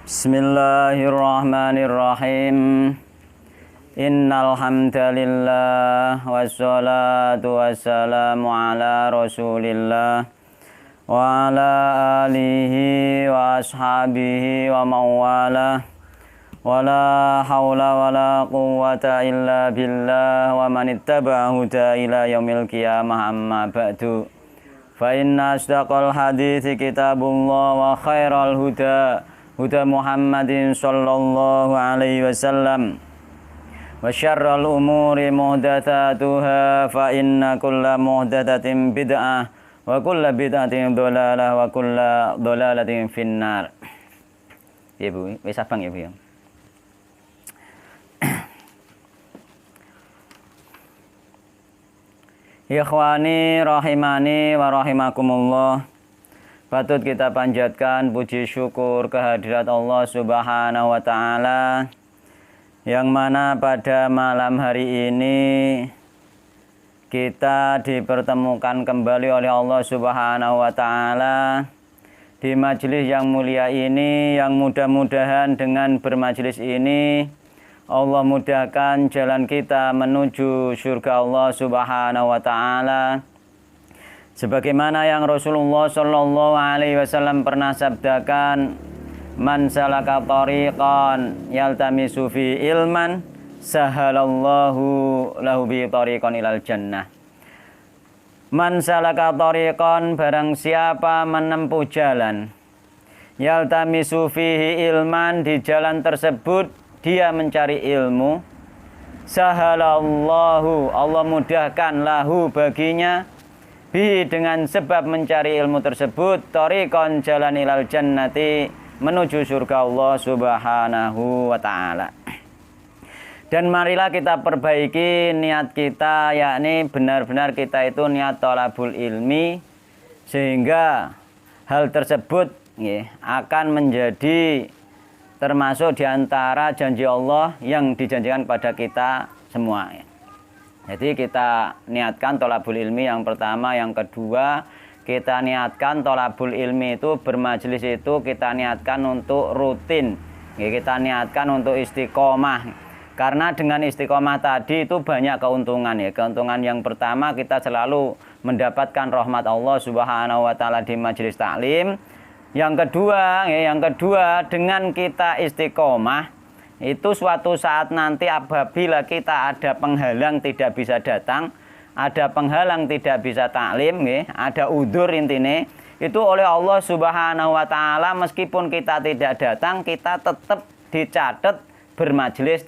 Bismillahirrahmanirrahim. Innal hamdalillah wassalatu wassalamu ala Rasulillah wa ala alihi wa ashabihi wa mawalah. Wala hawla wala quwwata illa billah wa man ittaba'a huda ila yaumil qiyamah amma ba'du. Fa inna asdaqal hadithi kitabullah wa khairal huda Muhammadin sallallahu alaihi wasallam wa syarrul umuri muhdatsatuha fa inna kulla muhdatsatin bid'ah wa kulla bid'atin dhalalah wa kulla dhalalatin finnar. Ya Bu, wis abang ya Bu ya. Ikhwani rahimani wa rahimakumullah. Patut kita panjatkan puji syukur kehadirat Allah Subhanahu wa Ta'ala, yang mana pada malam hari ini kita dipertemukan kembali oleh Allah Subhanahu wa Ta'ala di majelis yang mulia ini, yang mudah-mudahan dengan bermajelis ini Allah mudahkan jalan kita menuju surga Allah Subhanahu wa Ta'ala. Sebagaimana yang Rasulullah Shallallahu Alaihi Wasallam pernah sabdakan, man salaka tariqan yaltamisu fi ilman sahalallahu lahu bi tariqan ilal jannah. Man salaka tariqan, barang siapa menempuh jalan, yaltamisu fihi ilman, di jalan tersebut dia mencari ilmu, sahalallahu, Allah mudahkan, lahu, baginya, bi, dengan sebab mencari ilmu tersebut, tariqan, jalan ilal jannati, menuju surga Allah Subhanahu wa Ta'ala. Dan marilah kita perbaiki niat kita, yakni benar-benar kita itu niat thalabul ilmi, sehingga hal tersebut akan menjadi termasuk diantara janji Allah yang dijanjikan pada kita semua. Jadi kita niatkan thalabul ilmi yang pertama, yang kedua kita niatkan thalabul ilmi itu bermajelis itu kita niatkan untuk rutin, kita niatkan untuk istiqomah. Karena dengan istiqomah tadi itu banyak keuntungan ya. Keuntungan yang pertama, kita selalu mendapatkan rahmat Allah Subhanahu wa Ta'ala di majelis taklim. Yang kedua dengan kita istiqomah itu suatu saat nanti apabila kita ada penghalang tidak bisa datang, ada penghalang tidak bisa taklim, ada udzur intinya, itu oleh Allah Subhanahu wa Ta'ala meskipun kita tidak datang, kita tetap dicatat bermajelis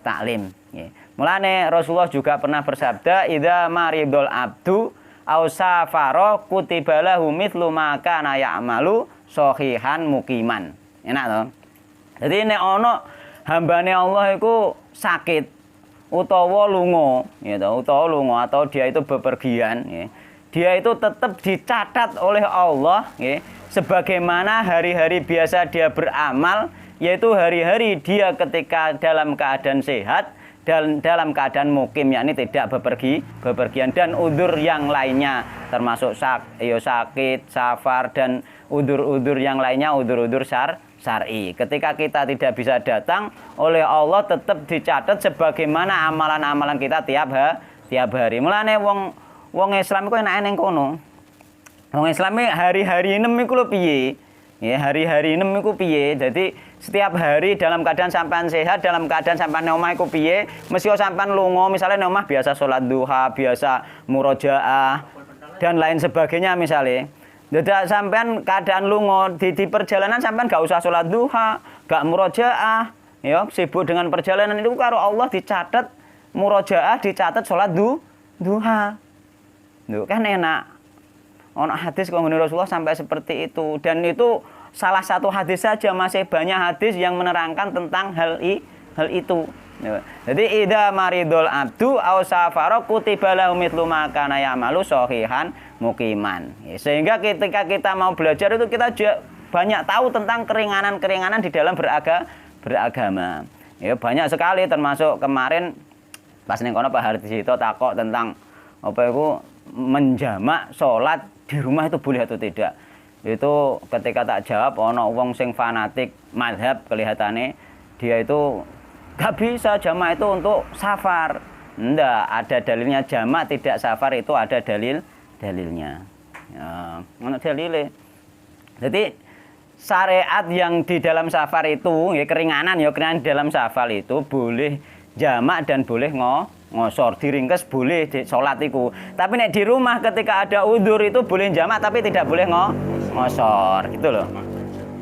taklim. Mulane Rasulullah juga pernah bersabda, idza maridul abdu aw safara kutiba lahu mithlu ma kana ya'malu sahihan muqiman. Enak toh? Jadi nek ana hambane Allah itu sakit utawa lunga, atau dia itu bepergian, dia itu tetap dicatat oleh Allah, sebagaimana hari-hari biasa dia beramal, yaitu hari-hari dia ketika dalam keadaan sehat dan dalam keadaan mukim, yakni tidak bepergian, dan udzur yang lainnya termasuk sakit, safar, dan udzur-udzur yang lainnya, udzur-udzur syar'i. Ketika kita tidak bisa datang, oleh Allah tetap dicatat sebagaimana amalan-amalan kita tiap hari. Mulane wong Islam iku enake ning kono. Wong Islam hari-hari nem iku lho piye? Ya, hari-hari nem iku piye? Jadi setiap hari dalam keadaan sampean sehat, dalam keadaan sampean omah iku piye? Mesti sampean lunga, misalnya nang omah biasa salat duha, biasa murojaah dan lain sebagainya misalnya. Dadak sampean keadaan lunga di perjalanan, sampean gak usah salat duha, gak murojaah, ya sibuk dengan perjalanan itu karo Allah dicatat murojaah, dicatat salat duha. Lho kan enak. Ono hadis kok ngene Rasulullah sampai seperti itu, dan itu salah satu hadis saja, masih banyak hadis yang menerangkan tentang hal itu. Jadi idza maridul abdu aw safara kutiba lahu mithlu ma kana ya'malu sahihan muqiman. Sehingga ketika kita mau belajar itu kita banyak tahu tentang keringanan-keringanan di dalam beragama. Ya banyak sekali, termasuk kemarin pas ning kono Pak Hardisito takok tentang apa itu menjamak sholat di rumah itu boleh atau tidak. Itu ketika tak jawab ono wong sing fanatik madhab kelihatannya dia itu gak bisa jamak itu untuk safar. Ndak, ada dalilnya jamak tidak safar itu ada dalilnya. Ya, ono dalile. Jadi syariat yang di dalam safar itu ya keringanan di dalam safar itu boleh jamak dan boleh ngosor, diringkes boleh di sholat itu. Tapi nek di rumah ketika ada udzur itu boleh jamak tapi tidak boleh ngosor gitu loh.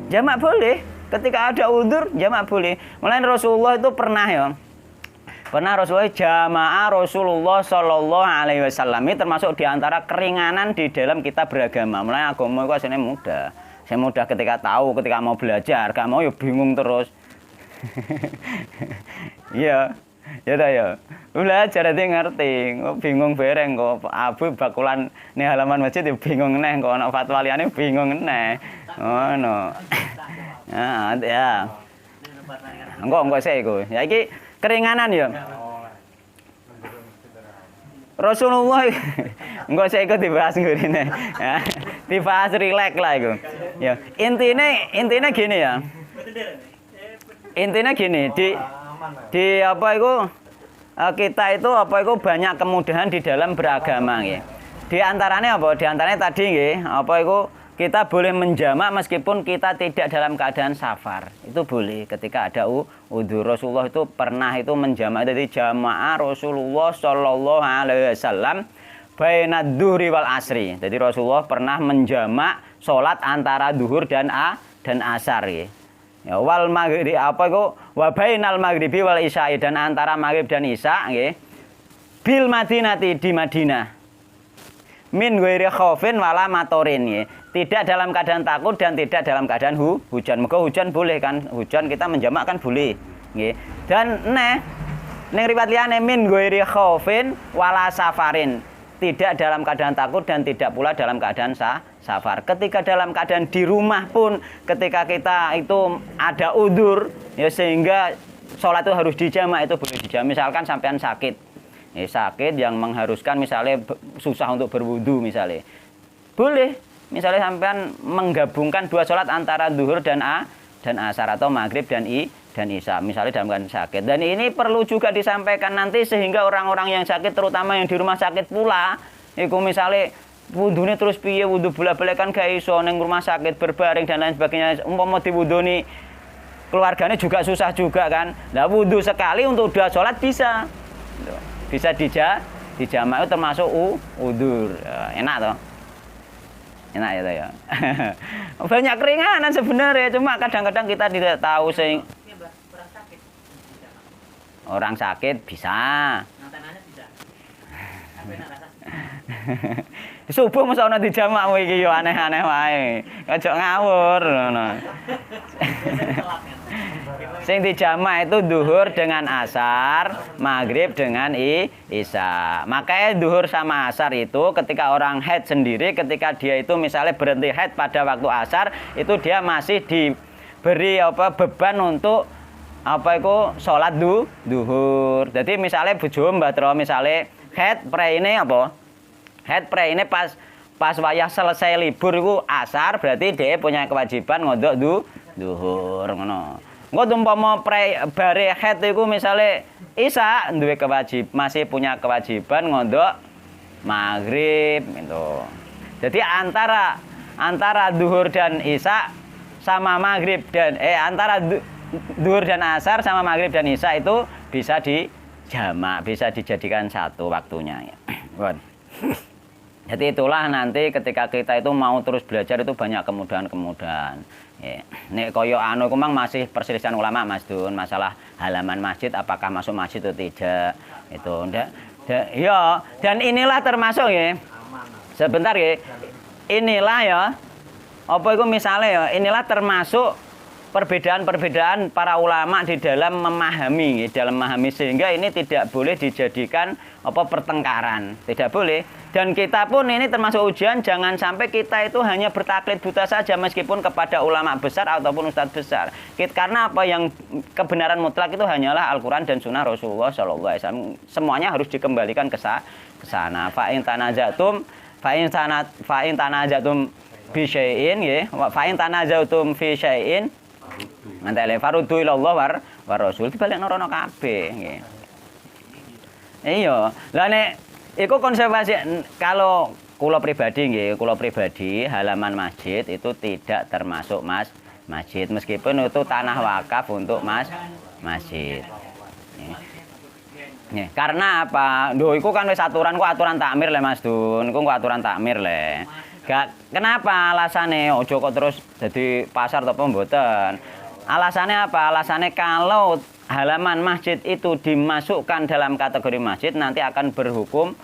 Jamak boleh ketika ada udzur, jamak boleh. Mulai Rasulullah itu pernah Rasulullah jamaah Rasulullah Shallallahu Alaihi Wasallam ini termasuk diantara keringanan di dalam kita beragama. Mulai agama itu aslinya mudah. Saya mudah ketika tahu, ketika mau belajar, gak mau ya bingung terus. Iya. Ya ta ya. Belajar dadi ngerti, kok bingung bereng kok abu bakulan ning halaman masjid ya bingung neh, kok ana fatwa liyane bingung neh. Ngono. Nah, ya. Engko sik iku. Ya iki keringanan ya. Rasulullah engko sik iku dibahas ngene. Ya. Dibahas rileks lah iku. Ya, intine gini ya. Intinya gini, di apa itu kita itu apa itu banyak kemudahan di dalam beragama ya. Di antaranya apa? Di antaranya tadi ya, apa itu kita boleh menjamak meskipun kita tidak dalam keadaan safar. Itu boleh ketika ada udzur. Rasulullah itu pernah itu menjamak, jadi jamaah Rasulullah Shallallahu Alaihi Wasallam bainad dhuhri wal asri. Jadi Rasulullah pernah menjamak sholat antara duhur dan asar ya. Ya, wal maghrib apa itu wa bainal maghribi wal isya'i, dan antara maghrib dan isya nggih bil madinati di Madinah min ghairi khaufin wala matorin nggih, tidak dalam keadaan takut dan tidak dalam keadaan hujan. Mergo hujan boleh kan, hujan kita menjamak kan boleh nggih. Dan ning riwayat liyane min ghairi khaufin wala safarin, tidak dalam keadaan takut dan tidak pula dalam keadaan safar. Ketika dalam keadaan di rumah pun ketika kita itu ada udzur ya sehingga sholat itu harus dijamak, itu boleh dijamak. Misalkan sampean sakit. Ya, sakit yang mengharuskan misalnya susah untuk berwudu misalnya. Boleh misalnya sampean menggabungkan dua sholat antara zuhur dan asar atau maghrib dan isya misalnya dalam keadaan sakit. Dan ini perlu juga disampaikan nanti sehingga orang-orang yang sakit terutama yang di rumah sakit pula iku misalnya wudune terus piye, wudu bola-balik kan gak iso ning rumah sakit berbaring dan lain sebagainya, umpama diwuduni keluarganya juga susah juga kan. Nah wudu sekali untuk dua sholat bisa dijamak, itu termasuk udzur. Enak toh? Enak ya toh ya. Banyak keringanan sebenarnya, cuma kadang-kadang kita tidak tahu orang sakit bisa. Subuh masa ana dijamak iki yo aneh-aneh wae. Aja ngawur ngono. Sing dijamak itu duhur dengan asar, maghrib dengan isya. Makanya duhur sama asar itu ketika orang haid sendiri, ketika dia itu misalnya berhenti haid pada waktu asar, itu dia masih diberi beban untuk sholat duhur. Jadi misalnya bojo Mbah Tro misalnya haid praine Haid praine pas wayah selesai libur iku asar, berarti dia punya kewajiban ngodok duhur ngono. Engko umpama bare haid iku misale isya duwe masih punya kewajiban ngodok maghrib gitu. Jadi antara duhur dan isya sama maghrib dan antara duhur dan asar sama maghrib dan isya itu bisa dijamak, bisa dijadikan satu waktunya ya. Jadi itulah nanti ketika kita itu mau terus belajar itu banyak kemudahan-kemudahan. Ya. Nek koyo anu iku mang masih perselisihan ulama Mas Dun, masalah halaman masjid apakah masuk masjid atau tidak. Itu ya, dan inilah termasuk ya. Sebentar ya. Inilah ya. Apa itu misalnya ya, inilah termasuk perbedaan-perbedaan para ulama di dalam memahami sehingga ini tidak boleh dijadikan pertengkaran, tidak boleh. Dan kita pun ini termasuk ujian, jangan sampai kita itu hanya bertaklid buta saja meskipun kepada ulama besar ataupun ustadz besar. Karena apa yang kebenaran mutlak itu hanyalah Al-Qur'an dan Sunnah Rasulullah SAW. Semuanya harus dikembalikan ke sana. Fa in tanazatum bi syai'in nggih, fa in tanazautum fi syai'in ngentele faruddu ilallah war rasul dibalekno rono kabeh nggih. Iya. Lah nek iku konservasi kalau kula pribadi halaman masjid itu tidak termasuk masjid meskipun itu tanah wakaf untuk masjid. Nih, karena apa? Duh, iku kan wis aturan takmir le Mas Dun. Iku aturan takmir le. Gak kenapa alasannya ojo kok terus jadi pasar atau mboten. Alasannya apa? Alasannya kalau halaman masjid itu dimasukkan dalam kategori masjid nanti akan berhukum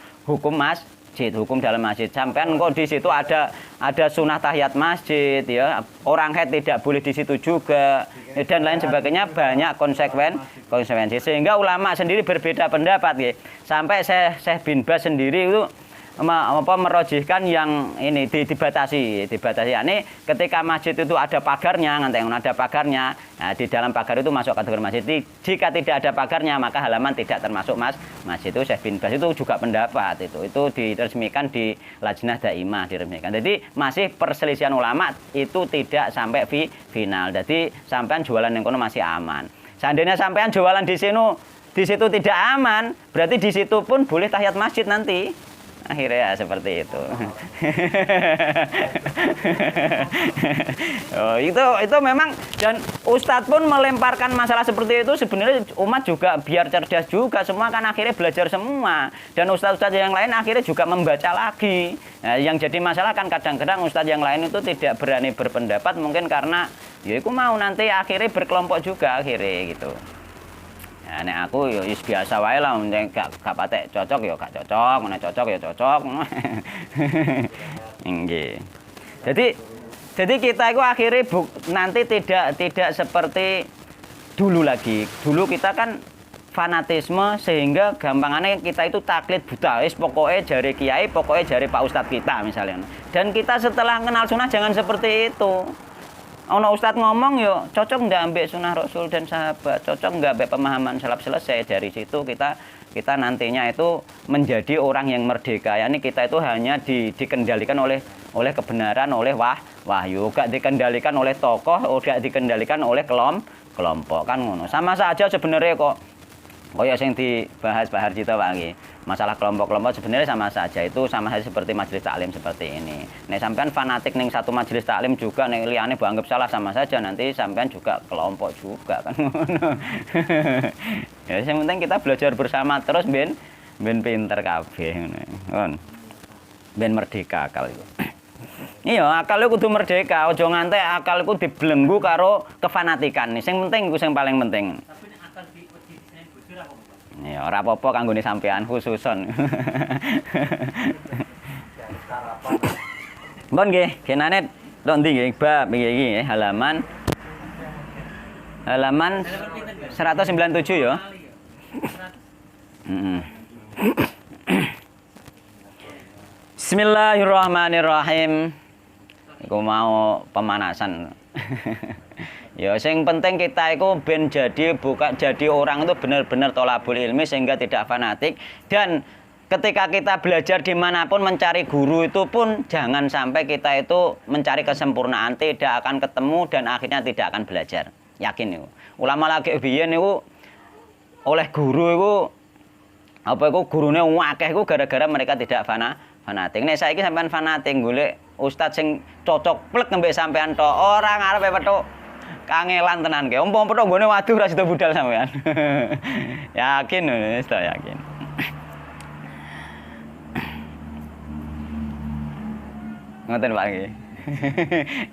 masjid, hukum dalam masjid. Sampean kok di situ ada sunah tahiyat masjid ya. Orang haid tidak boleh di situ juga dan lain sebagainya, banyak konsekuensi sehingga ulama sendiri berbeda pendapat ya. Sampai Syekh bin Baz sendiri itu merojihkan yang ini dibatasi. Ini ketika masjid itu ada pagarnya, nah, di dalam pagar itu masuk kategori masjid. Jika tidak ada pagarnya maka halaman tidak termasuk masjid. Itu Syekh bin Baz itu juga pendapat itu diresmikan di Lajnah Daimah diresmikan. Jadi masih perselisihan ulama itu tidak sampai final. Jadi sampean jualan yang kono masih aman. Seandainya sampean jualan di situ tidak aman, berarti di situ pun boleh tahiyat masjid nanti. Akhirnya ya seperti itu. Oh, itu memang, dan Ustadz pun melemparkan masalah seperti itu. Sebenarnya umat juga biar cerdas juga, semua kan akhirnya belajar semua, dan ustadz-ustadz yang lain akhirnya juga membaca lagi. Nah, yang jadi masalah kan kadang-kadang ustadz yang lain itu tidak berani berpendapat, mungkin karena ya aku mau nanti akhirnya berkelompok juga akhirnya gitu. Ya, nek aku ya biasa wae lah, gak patek cocok ya gak cocok, mana cocok ya cocok. Nggih. Jadi kita itu akhirnya nanti tidak seperti dulu lagi. Dulu kita kan fanatisme sehingga gampangannya kita itu taklid buta. Pokoknya jari kiai, pokoknya jari Pak Ustadz kita misalnya. Dan kita setelah kenal sunnah jangan seperti itu. Ono ustadz ngomong yo cocok nggak ambek sunnah Rasul dan sahabat, cocok nggak ambek pemahaman salaf, selesai. Dari situ kita nantinya itu menjadi orang yang merdeka. Yani kita itu hanya dikendalikan oleh kebenaran, oleh wahyu, gak dikendalikan oleh tokoh, gak dikendalikan oleh kelompok kan ngono. Sama saja sebenarnya kok ya yang dibahas Pak Harjito Pak nggih. Masalah kelompok-kelompok sebenarnya sama saja, itu sama saja seperti majelis taklim seperti ini. Nek sampean fanatik ning satu majelis taklim juga nek liyane mbok anggap salah, sama saja nanti sampean juga kelompok juga kan ngono. Ya yang penting kita belajar bersama terus ben pinter kabeh ngono. Ben merdeka akal itu. Iya, akal itu kudu merdeka, aja nganti akal itu dibelenggu karo kefanatikan. Sing penting iku sing paling penting. Ya ora apa-apa kanggone sampean khususon. Bon nggih, genane tok ndi nggih bab iki halaman 197 ya. Bismillahirrahmanirrahim. Iku mau pemanasan. Ya, yang penting kita itu ben jadi orang itu benar-benar tholabul ilmi sehingga tidak fanatik, dan ketika kita belajar dimanapun mencari guru itu pun jangan sampai kita itu mencari kesempurnaan, tidak akan ketemu dan akhirnya tidak akan belajar. Yakin itu. Ulama lagi biyen itu oleh guru itu gurune akeh iku gara-gara mereka tidak fanatik. Nek saiki sampean fanatik golek ustaz sing cocok plek ngembek sampean tok, ora ngarepe petuk kangelan tenan ke. Umpama petuk nggone waduh ra sida budal sampean. Yakin wis ta yakin. Ngoten Pak nggih.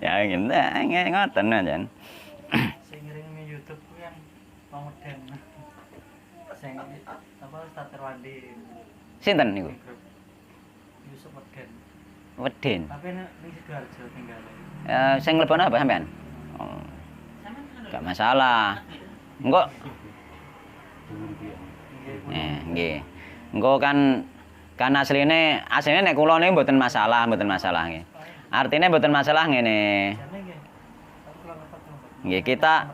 Yakin ngoten jan. Sing ngiring YouTube ku yang pameden. Sing apa Ustaz Terwandi. Sinten niku? Yusuf Weden. Weden. Tapi ning Sidoarjo tinggal. Sing mlebone apa sampean? Oh. Gak masalah. Engko nggih. Engko kan asline nek kula niku mboten masalah nggih. Artine mboten masalah ngene. Nggih, kita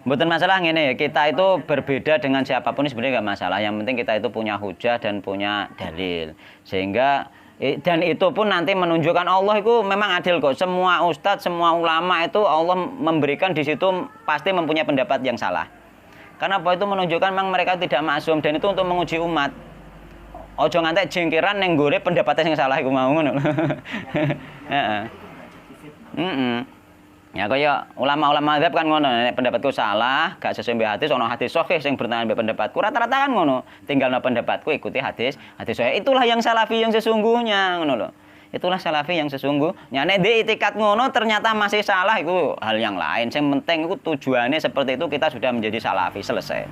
mboten masalah ngene ya, kita itu berbeda dengan siapapun sebenarnya enggak masalah. Yang penting kita itu punya hujah dan punya dalil. Sehingga Dan itu pun nanti menunjukkan Allah itu memang adil kok. Semua ustadz, semua ulama itu Allah memberikan di situ pasti mempunyai pendapat yang salah. Karena apa itu menunjukkan memang mereka tidak maksum dan itu untuk menguji umat. Ojo ngantek jengkiran neng gore pendapatnya yang salah iku mau ngono. Heeh. Ya kaya ulama-ulama madzhab kan ngono, nek pendapatku salah, gak sesuai mbek hadis, ono hadis sahih sing bertentangan mbek pendapatku. Rata-rata kan ngono. Tinggalno pendapatku ikuti hadis sahih. Itulah yang salafi yang sesungguhnya ngono lho. Itulah salafi yang sesungguhnya. Nek di itikat ngono ternyata masih salah itu hal yang lain. Yang penting itu tujuannya seperti itu kita sudah menjadi salafi, selesai.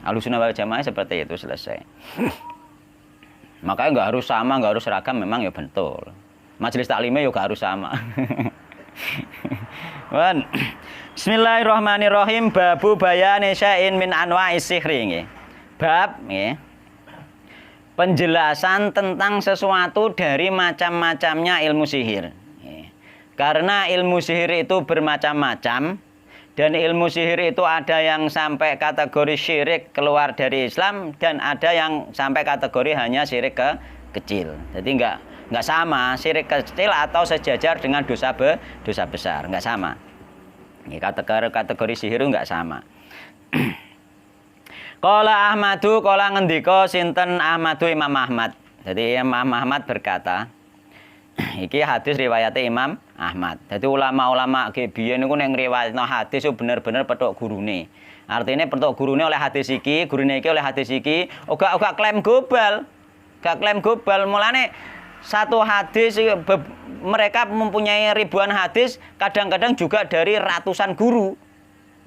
Ahlussunnah wal Jamaah seperti itu selesai. Makanya nggak harus sama, nggak harus seragam, memang ya betul. Majelis taklimnya juga harus sama. Bismillahirrahmanirrahim. Babu bayani syai'in min anwa'is sihri nggih. Bab nggih. Penjelasan tentang sesuatu dari macam-macamnya ilmu sihir. Karena ilmu sihir itu bermacam-macam dan ilmu sihir itu ada yang sampai kategori syirik keluar dari Islam dan ada yang sampai kategori hanya syirik kecil. Jadi enggak sama syirik kecil atau sejajar dengan dosa besar, enggak sama. Ini kategori sihir itu enggak sama. Qala Ahmadu, qala ngendika sinten Ahmadu Imam Ahmad. Jadi Imam Ahmad berkata, iki hadis riwayate Imam Ahmad. Jadi ulama-ulama biyen niku nek ngriwayatno hadis itu bener-bener petuk gurune. Artinya petuk gurune oleh hadis iki, gurune iki oleh hadis iki, uga klaim global. Gak klaim global. Mulane satu hadis mereka mempunyai ribuan hadis, kadang-kadang juga dari ratusan guru.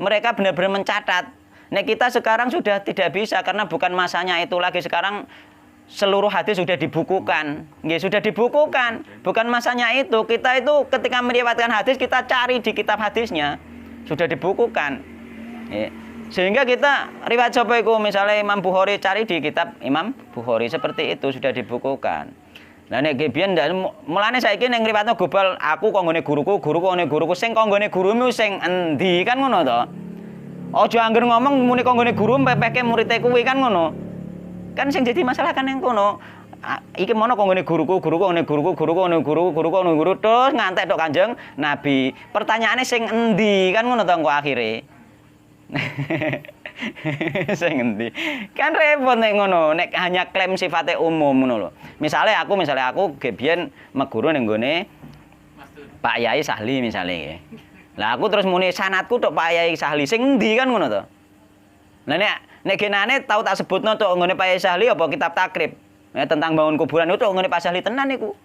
Mereka benar-benar mencatat. Nek kita sekarang sudah tidak bisa karena bukan masanya itu lagi. Sekarang seluruh hadis sudah dibukukan. Nggih, sudah dibukukan. Bukan masanya itu. Kita itu ketika meriwayatkan hadis kita cari di kitab hadisnya. Sudah dibukukan. Sehingga kita riwayat sapa iku misalnya Imam Bukhari cari di kitab Imam Bukhari seperti itu sudah dibukukan. Lah nek biyen mulane saiki ning riwayatno global aku konggone guruku, guruku konggone guruku, sing konggone gurumu sing endi kan ngono to. Aja angger ngomong muni konggone guru pepeke murid kuwi kan ngono. Kan sing jadi masalah kan yang kono. Iki mono konggone guruku terus ngantek tok Kanjeng Nabi. Pertanyaane sing endi kan ngono to engko akhire. Sing endi? Kan repot nek ngono, nek hanya klaim sifatnya umum ngono lho. Misale aku biyen meguru ning gone Pak Yai Sahli misale nggih. Lah aku terus muni sanadku tok Pak Yai Sahli sing endi kan ngono to. Lah nek genane tau tak sebutno tok nggone Pak Yai Sahli apa kitab takrib. Tentang bangun kuburan itu nggone Pak Sahli tenan iku.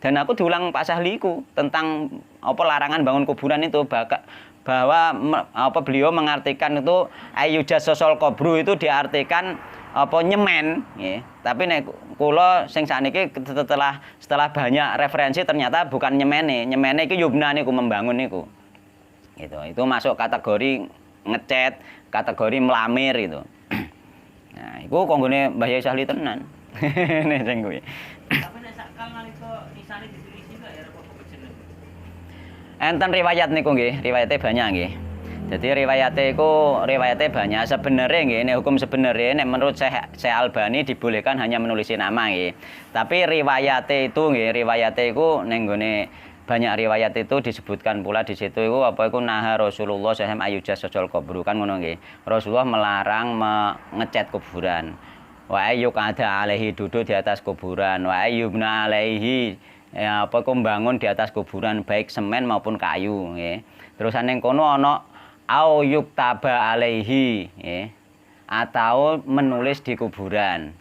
Dan aku diulang Pak Sahli iku tentang apa larangan bangun kuburan itu bahwa beliau mengartikan itu ayyujas sosol kubru itu diartikan apa nyemen nggih. Tapi nek kula sing sakniki setelah banyak referensi ternyata bukan nyemene. Nyemene iki yubna niku membangun niku. Gitu. Itu masuk kategori ngecat, kategori melamir itu. Nah, iku konggone Mbah Yai Sahli tenan. Nek sing kuwi. Tapi nek sakal nalika isane ditulisi kok ya apa jeneng. Enten riwayat niku nggih, riwayate banyak nggih. Jadi riwayate banyak. Sebenarnya nggih, nek hukum sebenarnya nek menurut Syekh Albani dibolehkan hanya menulis nama nggih. Tapi riwayate itu ning gone banyak riwayat itu disebutkan pula di situ iku apa iku naha Rasulullah sallallahu alaihi wasallam ayyujal kubur kan ngono nggih. Rasulullah melarang ngecat kuburan. Wa ayyuk ada alaihi duduk di atas kuburan. Wa ayyubna alaihi apa iku bangun di atas kuburan baik semen maupun kayu nggih. Terusan ning kono ana au yuktaba alaihi nggih. Atau menulis di kuburan.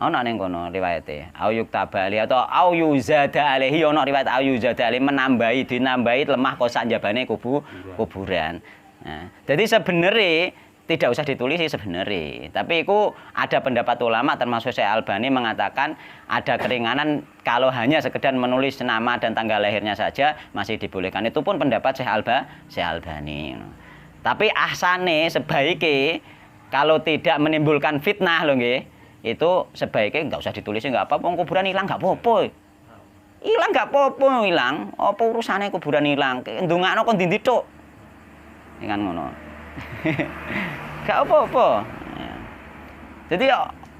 Ana ning kono riwayate. Au yuktaba alaihi atau au yuzada alaihi ana riwayat au yuzada alaihi dinambahi lemah kok sak njabane kuburan. Nah, jadi sebenarnya tidak usah ditulis sih sebenarnya. Tapi itu ada pendapat ulama termasuk Syekh Albani mengatakan ada keringanan kalau hanya sekedar menulis nama dan tanggal lahirnya saja masih dibolehkan. Itu pun pendapat Syekh Albani. Tapi ahsane sebaiknya kalau tidak menimbulkan fitnah loh nggih, itu sebaiknya enggak usah ditulis enggak apa-apa, kuburan hilang enggak apa-apa. Hilang enggak apa-apa hilang. Apa urusane kuburan hilang? Ndongakno kon ndi tok. Kan ngono. Gak apa-apa. Jadi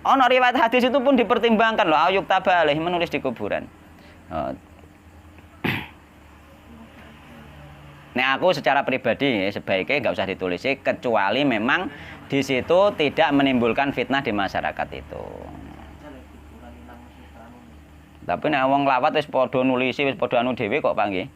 ono riwayat hadis itu pun dipertimbangkan loh, ayuk tabalih menulis di kuburan. Nah aku secara pribadi sebaiknya nggak usah ditulis kecuali memang di situ tidak menimbulkan fitnah di masyarakat itu. Tapi nek wong lawat wis padha nulisi wis padha anu dhewe kok Pak nggih.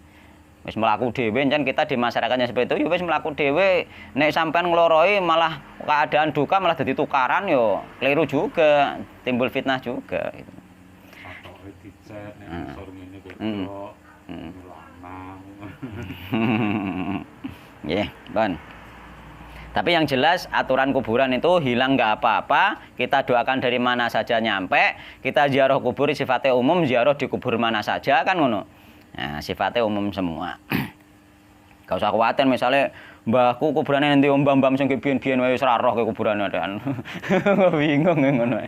Wis mlaku dhewe jan kita di masyarakatnya seperti itu ya wis mlaku dhewe nek sampean ngloroi malah keadaan duka malah jadi tukaran yo keliru juga, timbul fitnah juga gitu. Patoke dicek nek isor ngene kok lanang. Nggih, Bon. Tapi yang jelas aturan kuburan itu hilang nggak apa-apa. Kita doakan dari mana saja nyampe. Kita ziarah kubur sifatnya umum, ziarah di kubur mana saja kan ngono. Nah, sifatnya umum semua. Gak usah khawatir misalnya mbahku kuburannya nanti mbah-mbah sing biyen-biyen wae wis ora roh ke kuburane kan. Bingung ngono.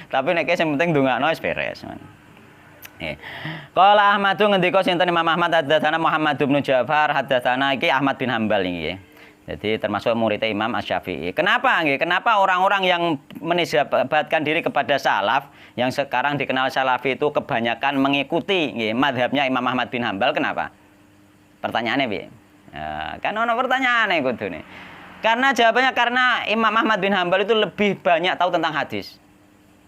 Tapi nek sing penting ndongakno wis beres. Qala Ahmadu ngendika sinten Imam Ahmad haddatsana Muhammad bin Ja'far haddatsana iki Ahmad bin Hambal iki. Jadi termasuk muridnya Imam Asy-Syafi'i. Kenapa nggih? Kenapa orang-orang yang menisbatkan diri kepada salaf yang sekarang dikenal salafi itu kebanyakan mengikuti nggih mazhabnya Imam Ahmad bin Hambal? Kenapa? Pertanyaannya piye? Kan ono pertanyaane kudune. Karena jawabannya karena Imam Ahmad bin Hambal itu lebih banyak tahu tentang hadis.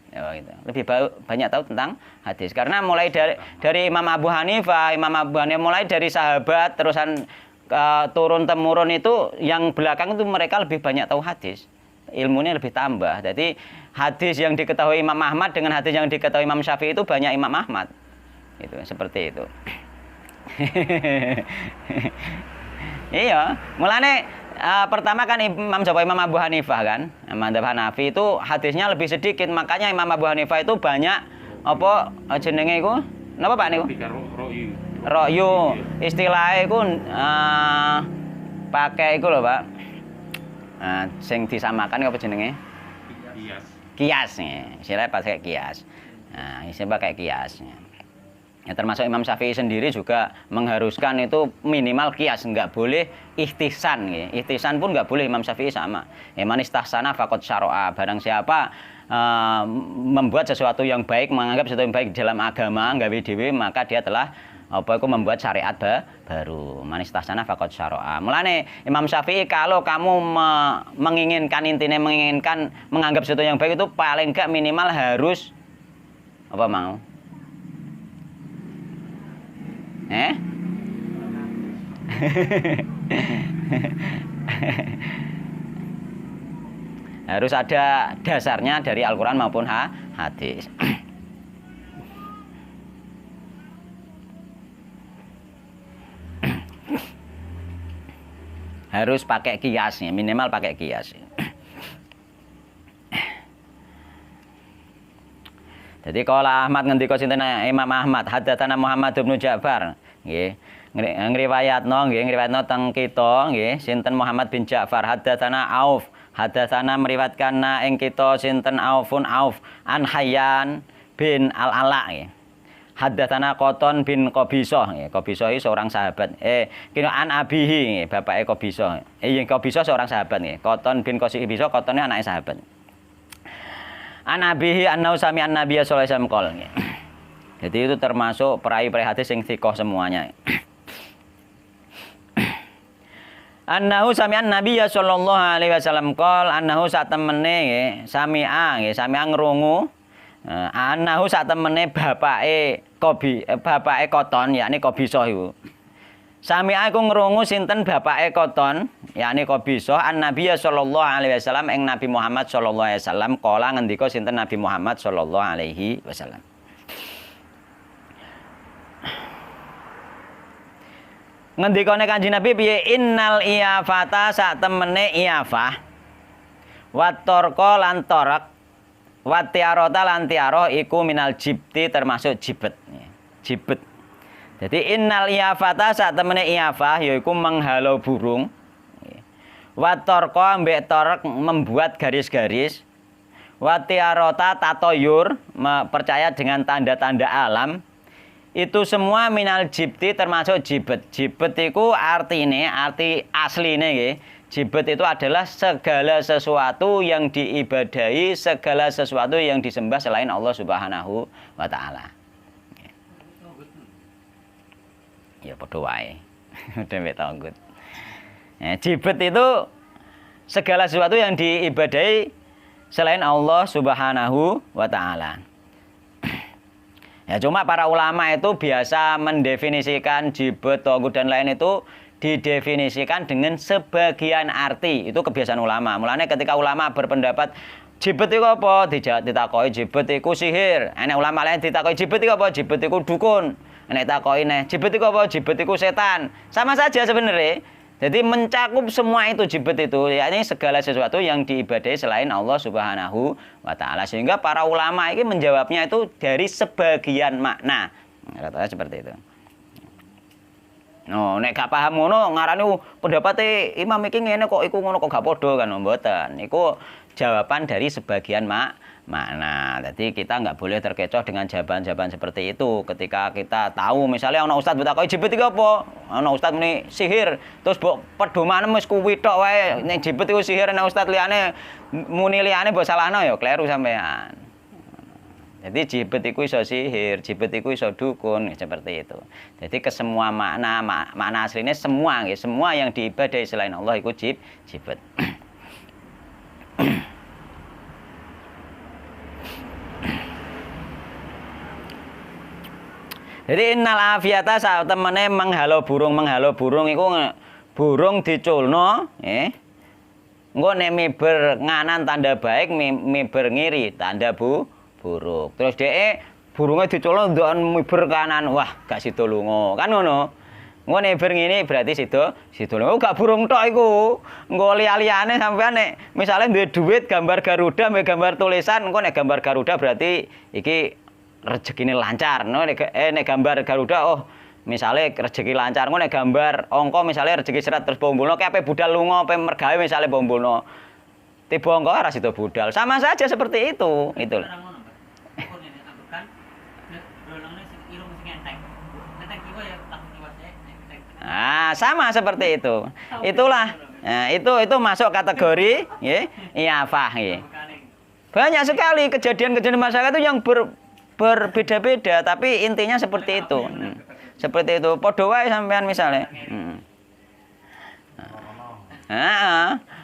Ya, gitu. Lebih banyak tahu tentang hadis. Karena mulai dari Imam Abu Hanifah mulai dari sahabat terusan turun temurun itu yang belakang itu mereka lebih banyak tahu hadis, ilmunya lebih tambah. Jadi hadis yang diketahui Imam Ahmad dengan hadis yang diketahui Imam Syafi'i itu banyak Imam Ahmad. Itu seperti itu. Iya, mulane pertama kan Imam Abu Hanifah kan, Imam Hanafi itu hadisnya lebih sedikit, makanya Imam Abu Hanifah itu banyak apa jenenge iku? Napa Pak niku? Ra'yu istilahnya iku pakai iku lho Pak. Sing disamakan apa jenenge? Kias. Istilahnya pakai kias. Nah, istilah pakai kias. Ya, termasuk Imam Syafi'i sendiri juga mengharuskan itu minimal kias, enggak boleh ihtisan ya. Ihtisan pun enggak boleh, Imam Syafi'i sama. Man istahsana faqad syara'a. Barang siapa membuat sesuatu yang baik, menganggap sesuatu yang baik dalam agama, gawe dhewe, maka dia telah membuat syariat baru. Man istahsana faqad syara'a. Mulane Imam Syafi'i kalau kamu menginginkan menganggap sesuatu yang baik itu paling enggak minimal harus apa mau? Harus ada dasarnya dari Al-Quran maupun hadis. Harus pakai kiasnya, minimal pakai kias. Jadi kalau Ahmad ngendika sinten Imam Ahmad haddatsana Muhammad bin Ja'far nggih. Ngriwayatno teng kita nggih sinten Muhammad bin Ja'far haddatsana Auf haddatsana meriwayatkanna ing kita sinten Aufun Auf an Hayyan bin Al-Ala nggih. Haddatsana Qoton bin Qabisah nggih. Qabisah iki seorang sahabat. Kira an abihi nggih, bapake Qabisah. Qabisah seorang sahabat nggih. Qoton bin Qabisah, Qotone anake sahabat. Anabihi annau sami an-nabiy sallallahu alaihi wasallam qol. Jadi itu termasuk peraih-peraih hadis sing thiqah semuanya. Annahu sami an-nabiy sallallahu alaihi wasallam qol, annahu satemene nggih, sami'a ngrungu. Annahu satemene bapake Qoton yakni Qabisah iku. Sami'a iku ngrungu sinten bapake Qoton, yakni Qabisah an-Nabi sallallahu alaihi wasallam ing Nabi Muhammad sallallahu alaihi wasallam kala ngendika sinten Nabi Muhammad sallallahu alaihi wasallam. Ngendikane Kanjeng Nabi piye? Innal iyafata sak temene iyafah. Wat torqa lan torak. Wat tiarota lan tiaro iku minal jibti termasuk jibet. Jibet. Jadi innal iyafata sak temene iyafah yaiku menghalau burung. Wa torqa mbek torek membuat garis-garis. Wa tiarota tatoyur percaya dengan tanda-tanda alam. Itu semua minal jibti termasuk jibet. Jibet iku arti asline nggih. Jibet itu adalah segala sesuatu yang diibadahi, segala sesuatu yang disembah selain Allah Subhanahu wa taala. Ya padha wae. Dewe tanggut. Jibet itu segala sesuatu yang diibadahi selain Allah Subhanahu wa taala. Ya cuma para ulama itu biasa mendefinisikan jibet, tauhid dan lain itu didefinisikan dengan sebagian arti. Itu kebiasaan ulama. Mulanya ketika ulama berpendapat jibet itu apa? Ditakoki jibet itu sihir. Enek ulama lain ditakoki jibet itu apa? Jibet itu dukun. Enek takoki jibet itu apa? Jibet itu setan. Sama saja sebenarnya. Jadi mencakup semua itu jibet itu, yakni segala sesuatu yang diibadahi selain Allah Subhanahu wa taala. Sehingga para ulama ini menjawabnya itu dari sebagian makna. Rata-rata seperti itu. No, nek gak paham ngono ngarani pendapate imam iki ngene kok iku ngono kok gak padha kan mboten. Iku jawaban dari sebagian makna. Jadi kita nggak boleh terkecoh dengan jawaban-jawaban seperti itu. Ketika kita tahu misalnya ana ustaz bertakoi jibet iki apa? Ana ustaz muni sihir, terus mbok pedoman wis kuwi tok wae. Nek jibet iku sihir nek ustaz liyane muni liyane mbok salahno ya kleru sampean. Jadi jibet itu iso sihir, jibet itu iso dukun, seperti itu. Jadi kesemua makna aslinya semua yang diibadahi selain Allah itu jibet. Jadi innal afiyata saat temene menghalau burung iku burung diculno, engko nek miber nganan tanda baik, miber ngiri tanda buruk. Terus dhek burunge diculno ndokan miber kanan, wah gak sida lunga. Kan ngono. Engko nek miber ngene berarti sida lunga. Gak burung tok iku. Engko liya-liyane sampean nek misale duwe duit gambar Garuda, mbek gambar tulisan, engko nek gambar Garuda berarti iki rezekine lancar. Nek gambar Garuda oh misale rezeki lancar. Engko nek gambar angka misale rezeki serat terus bombulno ki ape budal lunga, ape mergawe misale bombulno. Tiba angka ora sida budal. Sama saja seperti itu. Itu. Nah, sama seperti itu. Itulah. Nah, itu masuk kategori iyafah nggih. Banyak sekali kejadian-kejadian masyarakat itu yang berbeda-beda, tapi intinya seperti itu. Seperti itu. Padha wae sampean misale.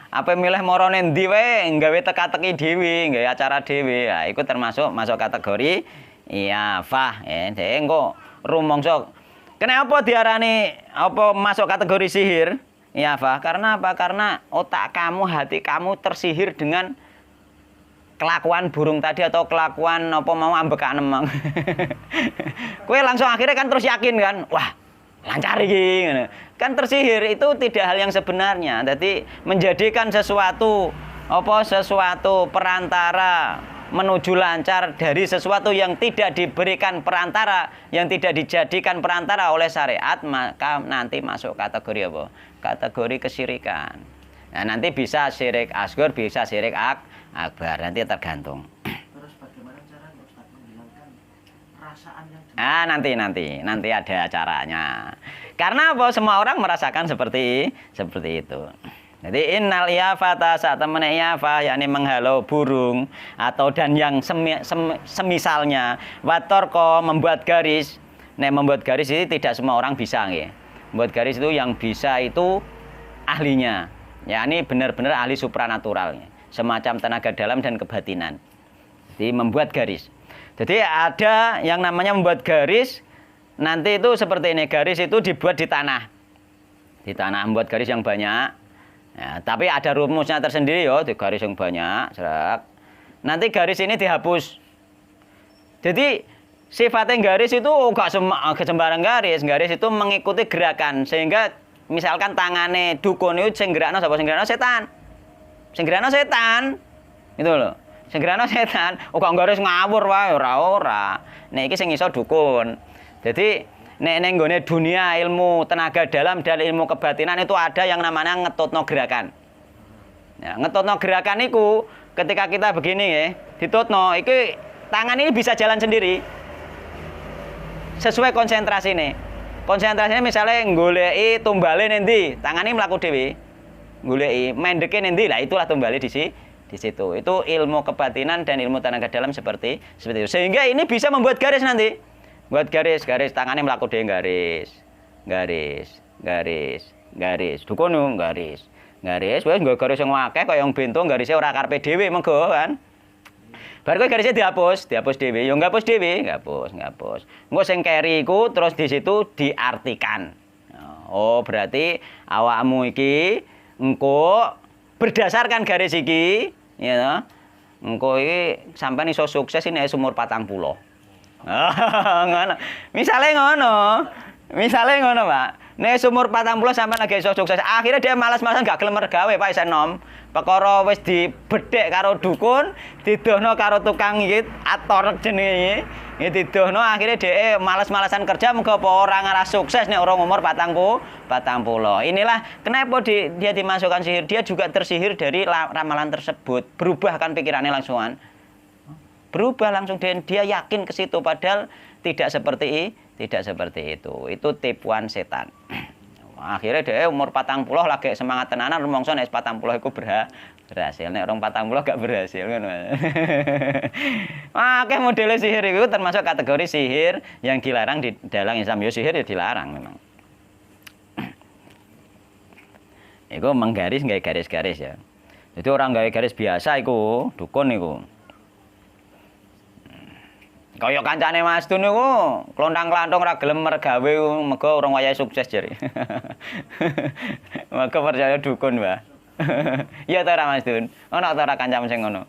Apa milih marane ndi wae nggawe teka-teki dhewe, nggawe acara dhewe. Ya, iku termasuk masuk kategori iyafah. Dhek engko rumangsa kenapa diarani apa masuk kategori sihir? Iyafah. Karena apa? Karena otak kamu, hati kamu tersihir dengan kelakuan burung tadi atau kelakuan apa mau ambekan emang. Kowe langsung akhirnya kan terus yakin kan, wah lancar iki. Kan tersihir itu tidak hal yang sebenarnya. Jadi menjadikan sesuatu perantara menuju lancar dari sesuatu yang tidak diberikan perantara, yang tidak dijadikan perantara oleh syariat, maka nanti masuk kategori apa? Kategori kesyirikan. Nah, nanti bisa syirik asghar, bisa syirik akbar, nanti tergantung. Terus bagaimana cara Ustaz menghilangkan perasaan yang nanti ada caranya. Karena apa? Semua orang merasakan seperti itu. Jadi innal iyafata saat temene iyafah yakni menghalau burung atau dan yang semisalnya watorko membuat garis. Nek membuat garis ini tidak semua orang bisa nggih. Membuat garis itu yang bisa itu ahlinya. Yakni benar-benar ahli supranatural. Semacam tenaga dalam dan kebatinan. Jadi membuat garis. Jadi ada yang namanya membuat garis. Nanti itu seperti ini, garis itu dibuat di tanah. Di tanah membuat garis yang banyak. Ya, tapi ada rumusnya tersendiri ya, di garis yang banyak, serak. Nanti garis ini dihapus. Jadi sifatnya garis itu gak sembarang garis. Garis itu mengikuti gerakan, sehingga misalkan tangane dukun itu sing gerakno sapa? Sing gerakno setan. Sing gerakno setan. Itu loh. Sing gerakno setan. Kok garis ngawur wae ora. Nek iki sing iso dukun. Jadi nek nggone dunia ilmu tenaga dalam dan ilmu kebatinan itu ada yang namanya ngetutno gerakan. Ya, ngetutno gerakan itu ketika kita begini ya, ditutno, iki tangan ini bisa jalan sendiri. Sesuai konsentrasi nih. Konsentrasinya misalnya goleki tumbale nanti, tangan ini mlaku dhewe. goleki mendeke endi lah itulah tumbali di situ. Itu ilmu kebatinan dan ilmu tenaga dalam seperti itu. Sehingga ini bisa membuat garis nanti. Buat garis tangannya mlaku dhewe garis. Dukono garis. Wis nggo garis sing akeh kaya yang bento garise ora karepe dhewe mengko kan. Bar kowe garisnya dihapus dhewe. Ya ngapus dhewe, ngapus. Engko sing keri iku terus di situ diartikan. Oh, berarti awakmu iki engko berdasarkan garis iki, ya. Engko iki sampean iso sukses nek umur 40. Ngono. Misale ngono, Pak. Nek umur 40 sampean lagi iso sukses. Akhirnya dia malas-malasan gak gelem mergawe, Pak, isen nom. Perkara wis dibedhek karo dukun, didohno karo tukang iki atorek jenenge. Ya didohno akhirnya dia malas-malasan kerja muga apa ora ngarah sukses nek orang umur 40. Inilah kenapa dia dimasukkan sihir. Dia juga tersihir dari ramalan tersebut. Berubah kan pikirannya langsungan. Berubah langsung dan dia yakin ke situ padahal tidak seperti itu. Itu tipuan setan. Akhirnya dia umur 40 lagi semangat tenanan rumangsa nek 40 iku berhasil. Nek orang 40 gak berhasil ngono. Akeh model sihir itu termasuk kategori sihir yang dilarang di dalam Islam. Ya sihir ya dilarang memang. Iku menggaris nggak garis-garis ya. Jadi orang gawe garis biasa iku dukun iku. Kaya kancane Mas Dun niku klontang-klantong ora gelem mergawe mergo urung wayahe sukses jare. Maka percaya dukun, Mbah. Iya ta ora Mas Dun? Ana ta ora kancamu sing ngono?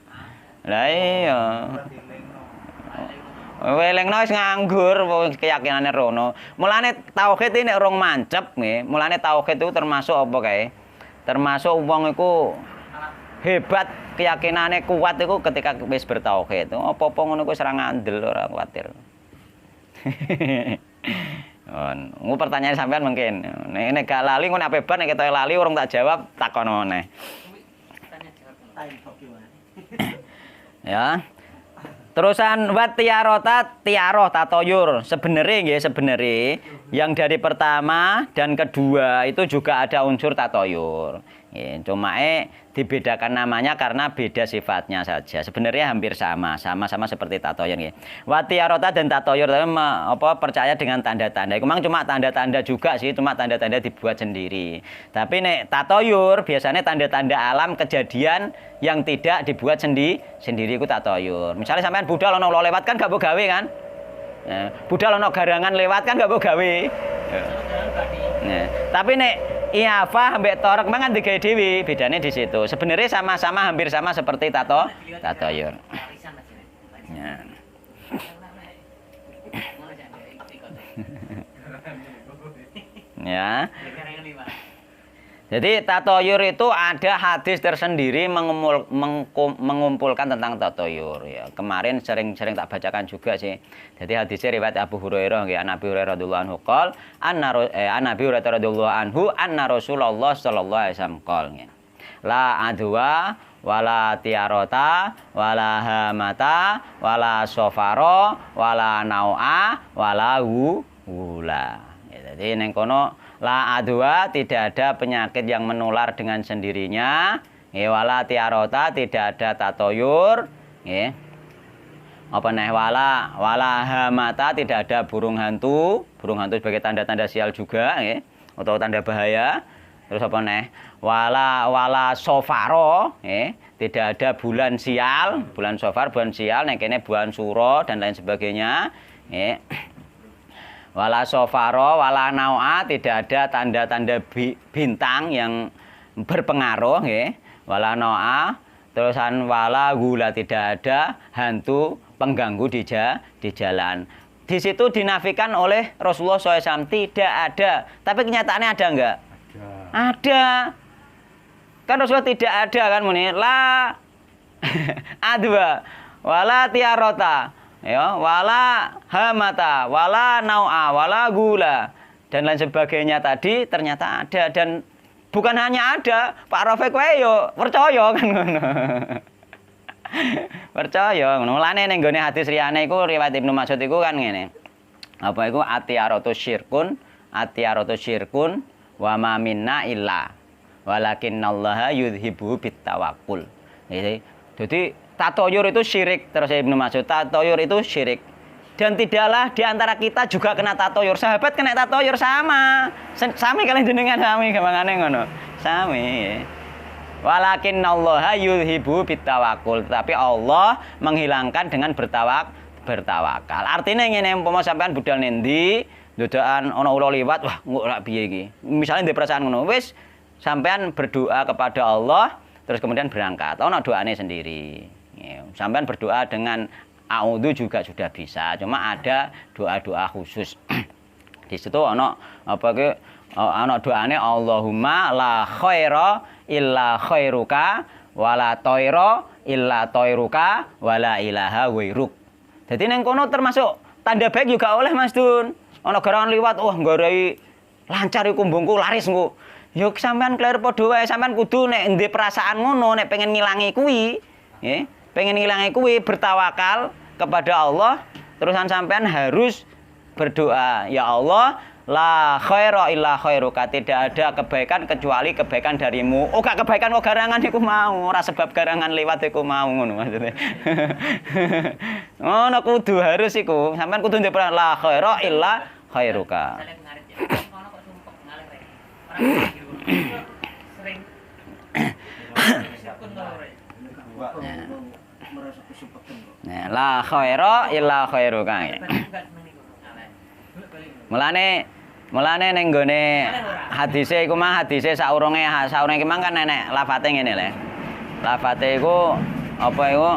Lah iya. Welengno wis nganggur keyakinane rono. Mulane tauhid iki nek urung mancep nggih, mulane tauhid itu termasuk apa kae? Termasuk wong iku hebat keyakinannya kuat itu ketika wis bertauhid. Apa-apa ngono kuwi ora ngandel, ora kuwatir. Oh, pertanyaan sampean mungkin. Nek gak lali ngono ape ban nek ketoke lali urung tak jawab takon meneh. Ya. Terusan wat tiaroh tatoyur. Sebenarnya yang dari pertama dan kedua itu juga ada unsur tatoyur. Cuma dibedakan namanya karena beda sifatnya saja. Sebenarnya hampir sama seperti tatoyur nggih. Watiarota dan tatoyur percaya dengan tanda-tanda. Memang cuma tanda-tanda juga sih, cuma tanda-tanda dibuat sendiri. Tapi nek tatoyur biasanya tanda-tanda alam kejadian yang tidak dibuat sendiri itu tatoyur. Misalnya sampean budal ono lewat kan gak mbok gawe kan? Budal ono garangan lewat kan gak mbok gawe. Tapi nek Iafa ambek torek mangan digawe dhewe, bedane di situ. Sebenarnya sama-sama hampir sama seperti tatoyur. Ya. Jadi tatoyur itu ada hadis tersendiri mengumpulkan tentang tatoyur. Ya, kemarin sering tak bacakan juga sih. Jadi hadisnya riwayat Abu Hurairah nggih, Nabi Hurairah radhiyallahu anhu qol, Nabi Hurairah radhiyallahu anhu anna Rasulullah sallallahu alaihi wasallam qol nggih. La adwa wala tiarota wala hamata wala sofaro wala naua wala hula. Ya, jadi ning kono la adwa tidak ada penyakit yang menular dengan sendirinya. Wala tiarota tidak ada tatoyur. Apa neh wala hamata tidak ada burung hantu. Burung hantu sebagai tanda-tanda sial juga, atau tanda bahaya. Terus apa neh? Wala sofaro, tidak ada bulan sial. Bulan sofar, bulan sial, nek kene bulan suro dan lain sebagainya. Wala sofaro, wala naua, tidak ada tanda-tanda bintang yang berpengaruh, wala naua, terusan wala gula, tidak ada hantu pengganggu di jalan. Di situ dinafikan oleh Rasulullah SAW, tidak ada. Tapi kenyataannya ada enggak? Ada. Kan Rasulullah tidak ada kan muni la adwa wala tiarota. Ya, wala hamata, wala naua, wala gula dan lain sebagainya tadi ternyata ada dan bukan hanya ada, Pak Rafiq wae yo percaya kan ngono. Percaya ngono. Mulane ning gone hadis riyane iku riwayat Ibnu Mas'ud iku kan ngene. Apa iku atiaratu syirkun wa ma minna illa. Walakinnallaha yudhibu bitawakkul. Jadi tatoyur itu syirik, terus Ibnu Mas'ud, tatoyur itu syirik. Dan tidaklah di antara kita juga kena tatoyur. Sahabat kena tatoyur sama. Sami kalian jenengan sami gamangane ngono. Sami. Walakinnallaha yudhibu bitawakkul. Tapi Allah menghilangkan dengan bertawakal. Artinya ngene umpama sampean budal nendi, dodokan ana ula liwat, wah engko ora piye iki. Misale ndek perasaan ngono, wis sampean berdoa kepada Allah terus kemudian berangkat. Ana doane sendiri. Sampean berdoa dengan a'udzu juga sudah bisa. Cuma ada doa-doa khusus. Di situ ana apa ke ana doane Allahumma la khaira illa khairuka wala toiro illa toiruka wala ilaha wairuk. Jadi neng kono termasuk tanda baik juga oleh Mas Dun. Ana garangan liwat, wah nggarai lancar iku mbungku laris engko. Yo sampean klir padha wae, sampean kudu nek ndek perasaan ngono, nek pengen ngilangi kuwi, nggih, pengen ngilangi kuwi bertawakal kepada Allah, terusan sampean harus berdoa, ya Allah, la khaira illa khairuka, tidak ada kebaikan kecuali kebaikan darimu. Oh gak kebaikan kok garangan iku mau, ora sebab garangan liwat iku mau ngono maksudnya. Ngono kudu harus iku, sampean kudu ndek la khaira illa khairuka. Nah, la khaira illa khairuka. Mulane ning gone hadise iku mah hadise saurunge iki mah kan nenek lafate ngene le. Lafate iku apa iku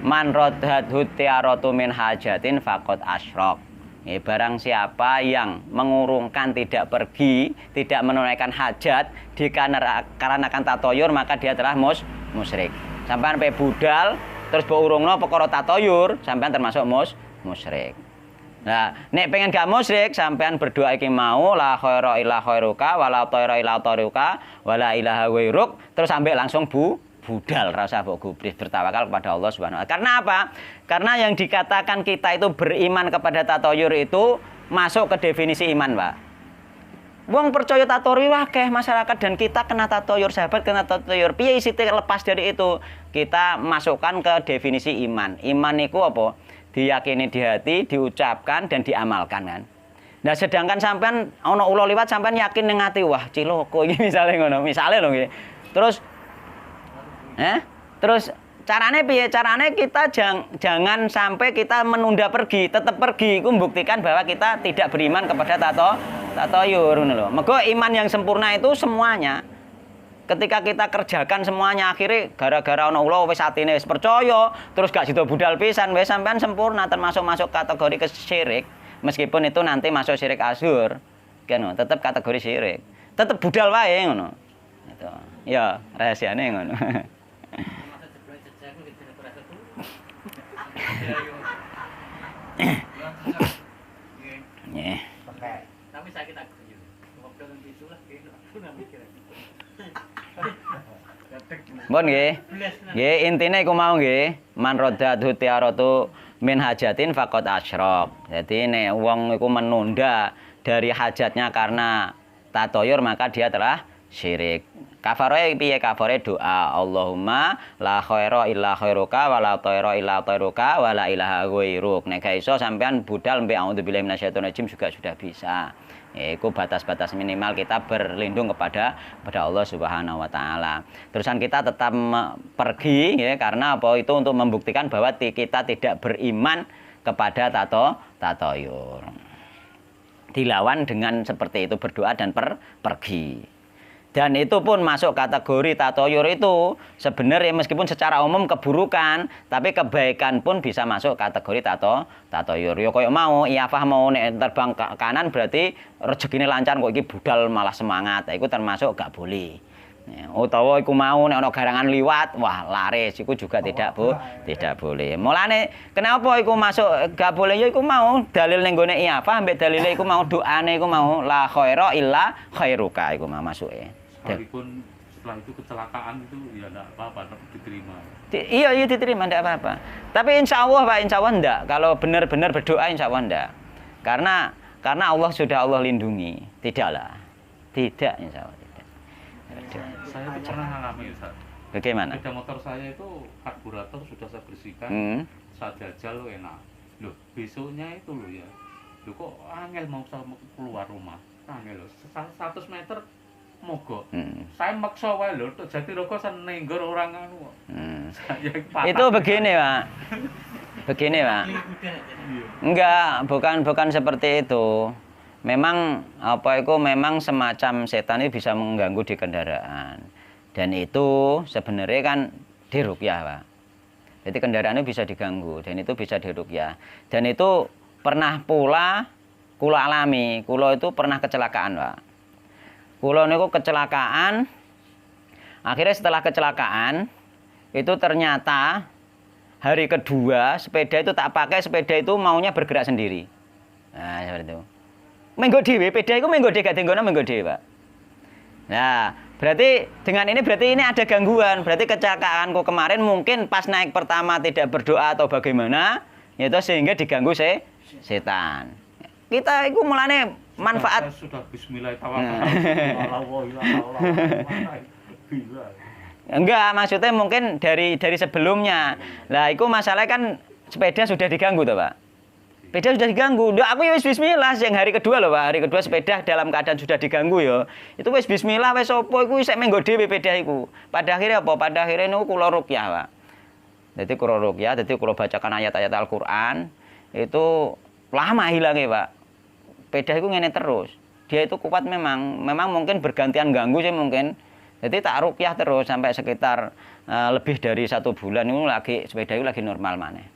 man radhadhu tiaratu min hajatin faqad asyrak. Barang siapa yang mengurungkan tidak pergi, tidak menunaikan hajat dikarenakan tatoyur, maka dia telah musyrik. Sampean pe budal terus mbok urungno perkara tatoyur, sampean termasuk musyrik. Nah, nek pengen gak musyrik, sampean berdoa iki mau la khaira illa khairuka wala thaira illa thairuka wala ilaha wairuk, terus sampai langsung budal, rasa mbok gubris, bertawakal kepada Allah Subhanahu wa taala. Karena apa? Karena yang dikatakan kita itu beriman kepada tatoyur itu masuk ke definisi iman, Pak. Wong percaya tatoyur akeh masyarakat dan kita kena tatoyur, sahabat kena tatoyur. Piye isite lepas dari itu? Kita masukkan ke definisi iman. Iman iku apa? Diyakini di hati, diucapkan dan diamalkan kan. Nah, sedangkan sampean ana ula liwat sampean yakin ning ati, wah ciloko iki misale ngono. Misale lho nggih. Terus carane piye? Carane kita jangan sampai kita menunda pergi, tetap pergi. Iku membuktikan bahwa kita tidak beriman kepada tatoyur ngono lho. Mergo iman yang sempurna itu semuanya. Ketika kita kerjakan semuanya akhirnya gara-gara ana ula wis atine wis percaya, terus gak sida budal pisan wis sampean sempurna, termasuk masuk kategori kesyirik. Meskipun itu nanti masuk syirik asghar, kan tetap kategori syirik. Tetap budal wae ngono. Itu. Ya, rahasiane ngono. Tapi sakit aku yo. Ngobrol nang bisu lah kene aku nang mikir. Bon nggih. Nggih, intine iku mau nggih, man radhatu tiaratu min hajatin faqad asyrak. Jadi nek wong iku menunda dari hajatnya karena tatoyur maka dia telah syirik. Kafare piye? Kafare doa Allahumma la khaira illa khairuka wala thaira illa thairuka wala ilaha ghairuk. Nek gak iso sampean budal mbek auzubillahi minasyaitonir rajim juga sudah bisa. Itu batas-batas minimal kita berlindung kepada Allah Subhanahu wa taala. Terusan kita tetap pergi ya, karena apa? Itu untuk membuktikan bahwa kita tidak beriman kepada tatoyur. Dilawan dengan seperti itu, berdoa dan pergi. Dan itu pun masuk kategori tatoyur itu sebenarnya meskipun secara umum keburukan, tapi kebaikan pun bisa masuk kategori tatoyur. Ya koyo mau iafah mau nek terbang ke kanan berarti rezekine lancar, kok iki budal malah semangat. Iku termasuk gak boleh. Utawa iku mau nek ana garangan liwat, wah laris iku juga tidak boleh. Mulane kenapa iku masuk gak boleh ya iku mau dalil ning gone iafah ambek dalile iku mau doane iku mau la khaira illa khairuka iku mau masuke. Sekalipun setelah itu kecelakaan itu ya enggak apa-apa, tetap diterima. Iya diterima, enggak apa-apa. Tapi insya Allah Pak, insya Allah enggak. Kalau benar-benar berdoa insya Allah enggak. Karena Allah sudah Allah lindungi. Tidaklah. Tidak insya Allah tidak. Saya itu pernah ngalami Ustaz. Bagaimana? Sepeda motor saya itu karburator sudah saya bersihkan, saya jajal lo enak. Loh, besoknya itu loh ya. Loh kok angel mau saya keluar rumah. Angel loh, 100 meter mogok. Saya maksa wae lho, Jatirogo senenggor orang anu. Saya Itu begini, Pak. Begini, Pak. Enggak, bukan seperti itu. Memang memang semacam setan itu bisa mengganggu di kendaraan. Dan itu sebenarnya kan diruqyah, Pak. Jadi kendaraannya bisa diganggu dan itu bisa diruqyah. Dan itu pernah pula kula alami. Kula itu pernah kecelakaan, Pak. Kula niku kecelakaan. Akhirnya setelah kecelakaan itu ternyata hari kedua sepeda itu tak pakai, sepeda itu maunya bergerak sendiri. Nah, seperti itu. Menggo dhewe, sepeda itu menggo dhewe gak denggono menggo dhewe, Pak. Nah, berarti dengan ini ada gangguan. Berarti kecelakaanku kemarin mungkin pas naik pertama tidak berdoa atau bagaimana, itu sehingga diganggu setan. Kita itu mulane manfaat. Saya sudah bismillahirrahmanirrahim. Enggak, maksudnya mungkin dari sebelumnya. Lah, itu masalahnya kan sepeda sudah diganggu toh, Pak. Sepeda sudah diganggu. Duh, aku ya wis bismillah yang hari kedua loh, Pak. Hari kedua sepeda dalam keadaan sudah diganggu ya. Itu wis bismillah wis opo iku isek menggo dhewe sepeda iku. Pada akhirnya apa? Pada akhirnya niku kula ruqyah, Pak. Jadi kula ruqyah, jadi kula bacakan ayat-ayat Al-Qur'an. Itu lama hilangnya, Pak. Sepeda itu ngene terus. Dia itu kuat memang mungkin bergantian ganggu sih mungkin. Jadi tak ruqyah terus sampai sekitar lebih dari 1 bulan itu lagi sepeda itu lagi normal maneh.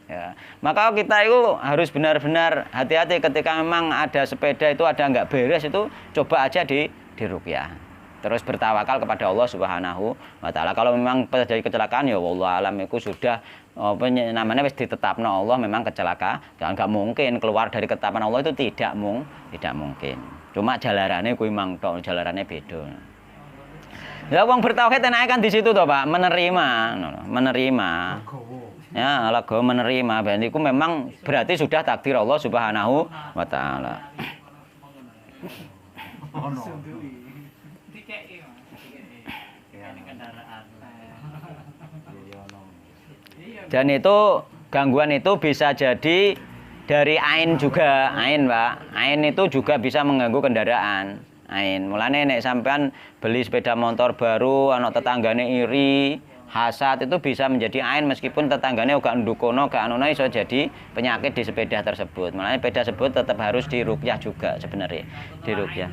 Ya. Maka kita itu harus benar-benar hati-hati ketika memang ada sepeda itu ada nggak beres itu coba aja di ruqyah. Terus bertawakal kepada Allah Subhanahu wa taala. Kalau memang terjadi kecelakaan ya wallahu alam itu sudah namanya wis ditetapno Allah memang kecelakaan. Dan nggak mungkin keluar dari ketetapan Allah itu tidak mungkin. Cuma jalarannya kuwi mang tok, jalarannya beda. Ya wong bertauhid enake kan di situ toh, Pak, menerima. Ya, lagu menerima. Berarti itu memang berarti sudah takdir Allah Subhanahu wa taala. Dan itu gangguan itu bisa jadi dari ain juga, Pak. Ain itu juga bisa mengganggu kendaraan. Ain. Mulane nek sampean beli sepeda motor baru ana tetanggane iri, hasad itu bisa menjadi ain meskipun tetanggane gak ndukono, gak anono iso jadi penyakit di sepeda tersebut. Mulane sepeda tersebut tetap harus diruqyah juga sebenarnya. Diruqyah.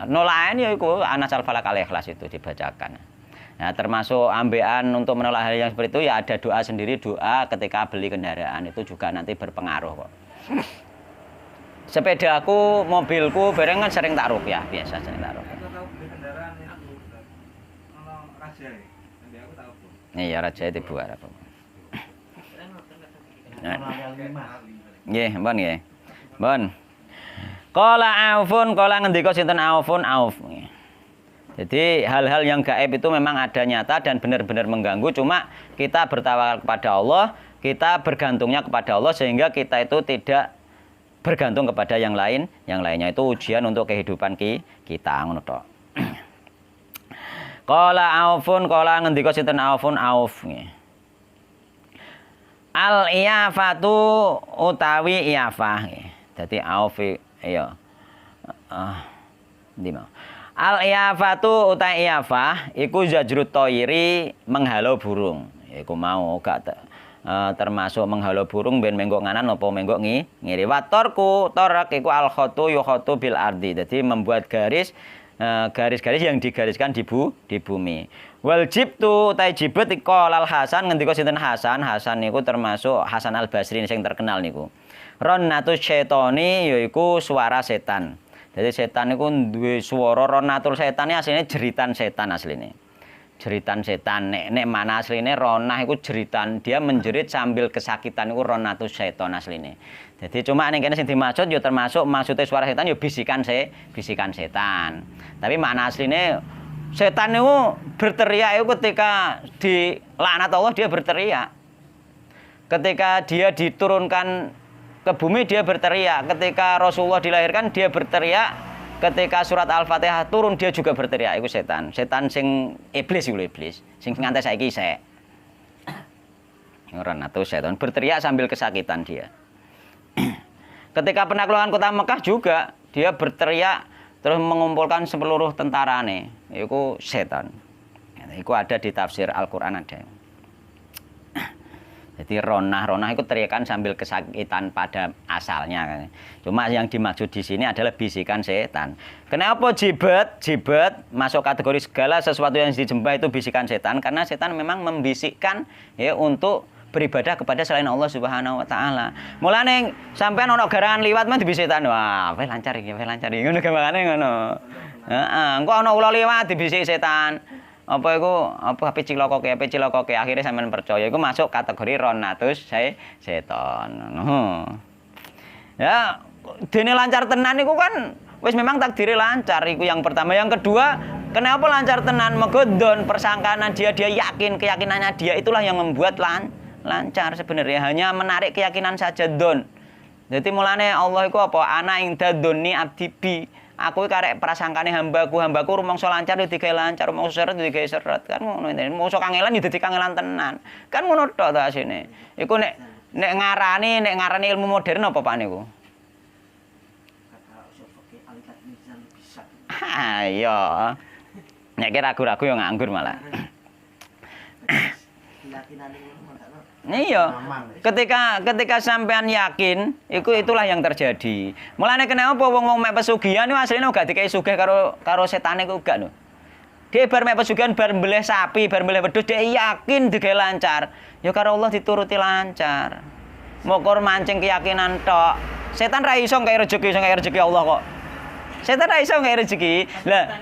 Nolak ain ya iku Anas al-Falaq al-Ikhlas itu dibacakan. Nah, termasuk ambean untuk menolak hal yang seperti itu ya ada doa sendiri, doa ketika beli kendaraan itu juga nanti berpengaruh kok. Sepedaku, mobilku, bareng kan sering tak ruqyah, biasa sering tak ruqyah. Iya, raja itu buat apa? Nggih, mbon nggih. Mbon. Qala Aufun, qala ngendika sinten Aufun, Auf. Jadi hal-hal yang gaib itu memang ada nyata dan benar-benar mengganggu, cuma kita bertawakal kepada Allah, kita bergantungnya kepada Allah sehingga kita itu tidak bergantung kepada yang lainnya itu ujian untuk kehidupan kita ngono tok. Qala Aufun, qala ngendika sinten Aufun, Auf. Al iyafatu utawi iyafah. Dadi Auf ya. Ndi mau. Al iyafatu utai iyafah iku zajrut thairi menghalau burung. Iku mau gak termasuk menghalau burung ben menggok nganan apa menggok ngiri. Watorku torak iku al khatu yukhatu bil ardi. Jadi membuat garis-garis yang digariskan di bumi. Wal jibtu utai jibet iku lal Hasan ngendika sinten Hasan. Hasan niku termasuk Hasan Al Basri sing terkenal niku. Ronnatus syaitani yaiku suara setan. Jadi setan itu duwe swara ronatul setan ini aslinya jeritan setan aslinya. Jeritan setan nek mana aslinya ronah itu jeritan, dia menjerit sambil kesakitan itu ronatus setan aslinya. Jadi cuma ning kene sing dimaksud ya termasuk maksudnya suara setan ya bisikan setan. Tapi makna aslinya setan itu berteriak itu ketika di laknat Allah dia berteriak. Ketika dia diturunkan ke bumi dia berteriak, ketika Rasulullah dilahirkan dia berteriak, ketika surat Al-Fatihah turun dia juga berteriak, iku setan. Setan sing iblis iku iblis. Sing nganti saiki isih. Ora atau setan berteriak sambil kesakitan dia. Ketika penaklukan kota Mekah juga dia berteriak terus mengumpulkan seluruh tentarane. Iku setan. Iku ada di tafsir Al-Qur'an ada. Jadi ronah itu teriakan sambil kesakitan pada asalnya. Cuma yang dimaksud di sini adalah bisikan setan. Kenapa jibet masuk kategori segala sesuatu yang dijembah itu bisikan setan? Karena setan memang membisikkan ya untuk beribadah kepada selain Allah Subhanahu wa taala. Mulane sampean ana garangan liwat mah dibisik setan. Wah, wis lancar iki. Ngono gamane ngono. Heeh, engko ana ula liwat dibisik setan. Apa iku HP cilokoke akhirnya sampean percaya iku masuk kategori ronatus setan. Ya, dene lancar tenan iku kan wis memang takdire lancar iku yang pertama. Yang kedua, kenapa lancar tenan? Mergo don persangkaan dia yakin, keyakinannya dia itulah yang membuat lancar sebenarnya, hanya menarik keyakinan saja don. Jadi mulane Allah iku apa? Ana ing dadoni abdi bi. Aku karek prasangkane hambaku rumangsa lancar yo digawe lancar, rumangsa seret digawe seret. Kan ngono intine. Rumangsa kangelan yo dadi kangelan tenan. Kan ngono tok ta asine. Iku nek ngarani ilmu modern apa Pak niku? Kata usul fikih alikat mizan bisa. Ayo. Nek ragu-ragu yo nganggur malah. Keyakinan ini mangkane. Iya. Ketika sampean yakin, itulah yang terjadi. Mulane kenapa wong-wong mek pesugihan niku asline gak dikai sugih karo setane ku gak lho. Dia bar mek pesugihan bar mbelih sapi, bar mbelih wedhus dia yakin digawe lancar. Ya karo Allah dituruti lancar. Mokor mancing keyakinan tok. Setan ra iso gawe rezeki Allah kok. Setan ra iso gawe rezeki. Lah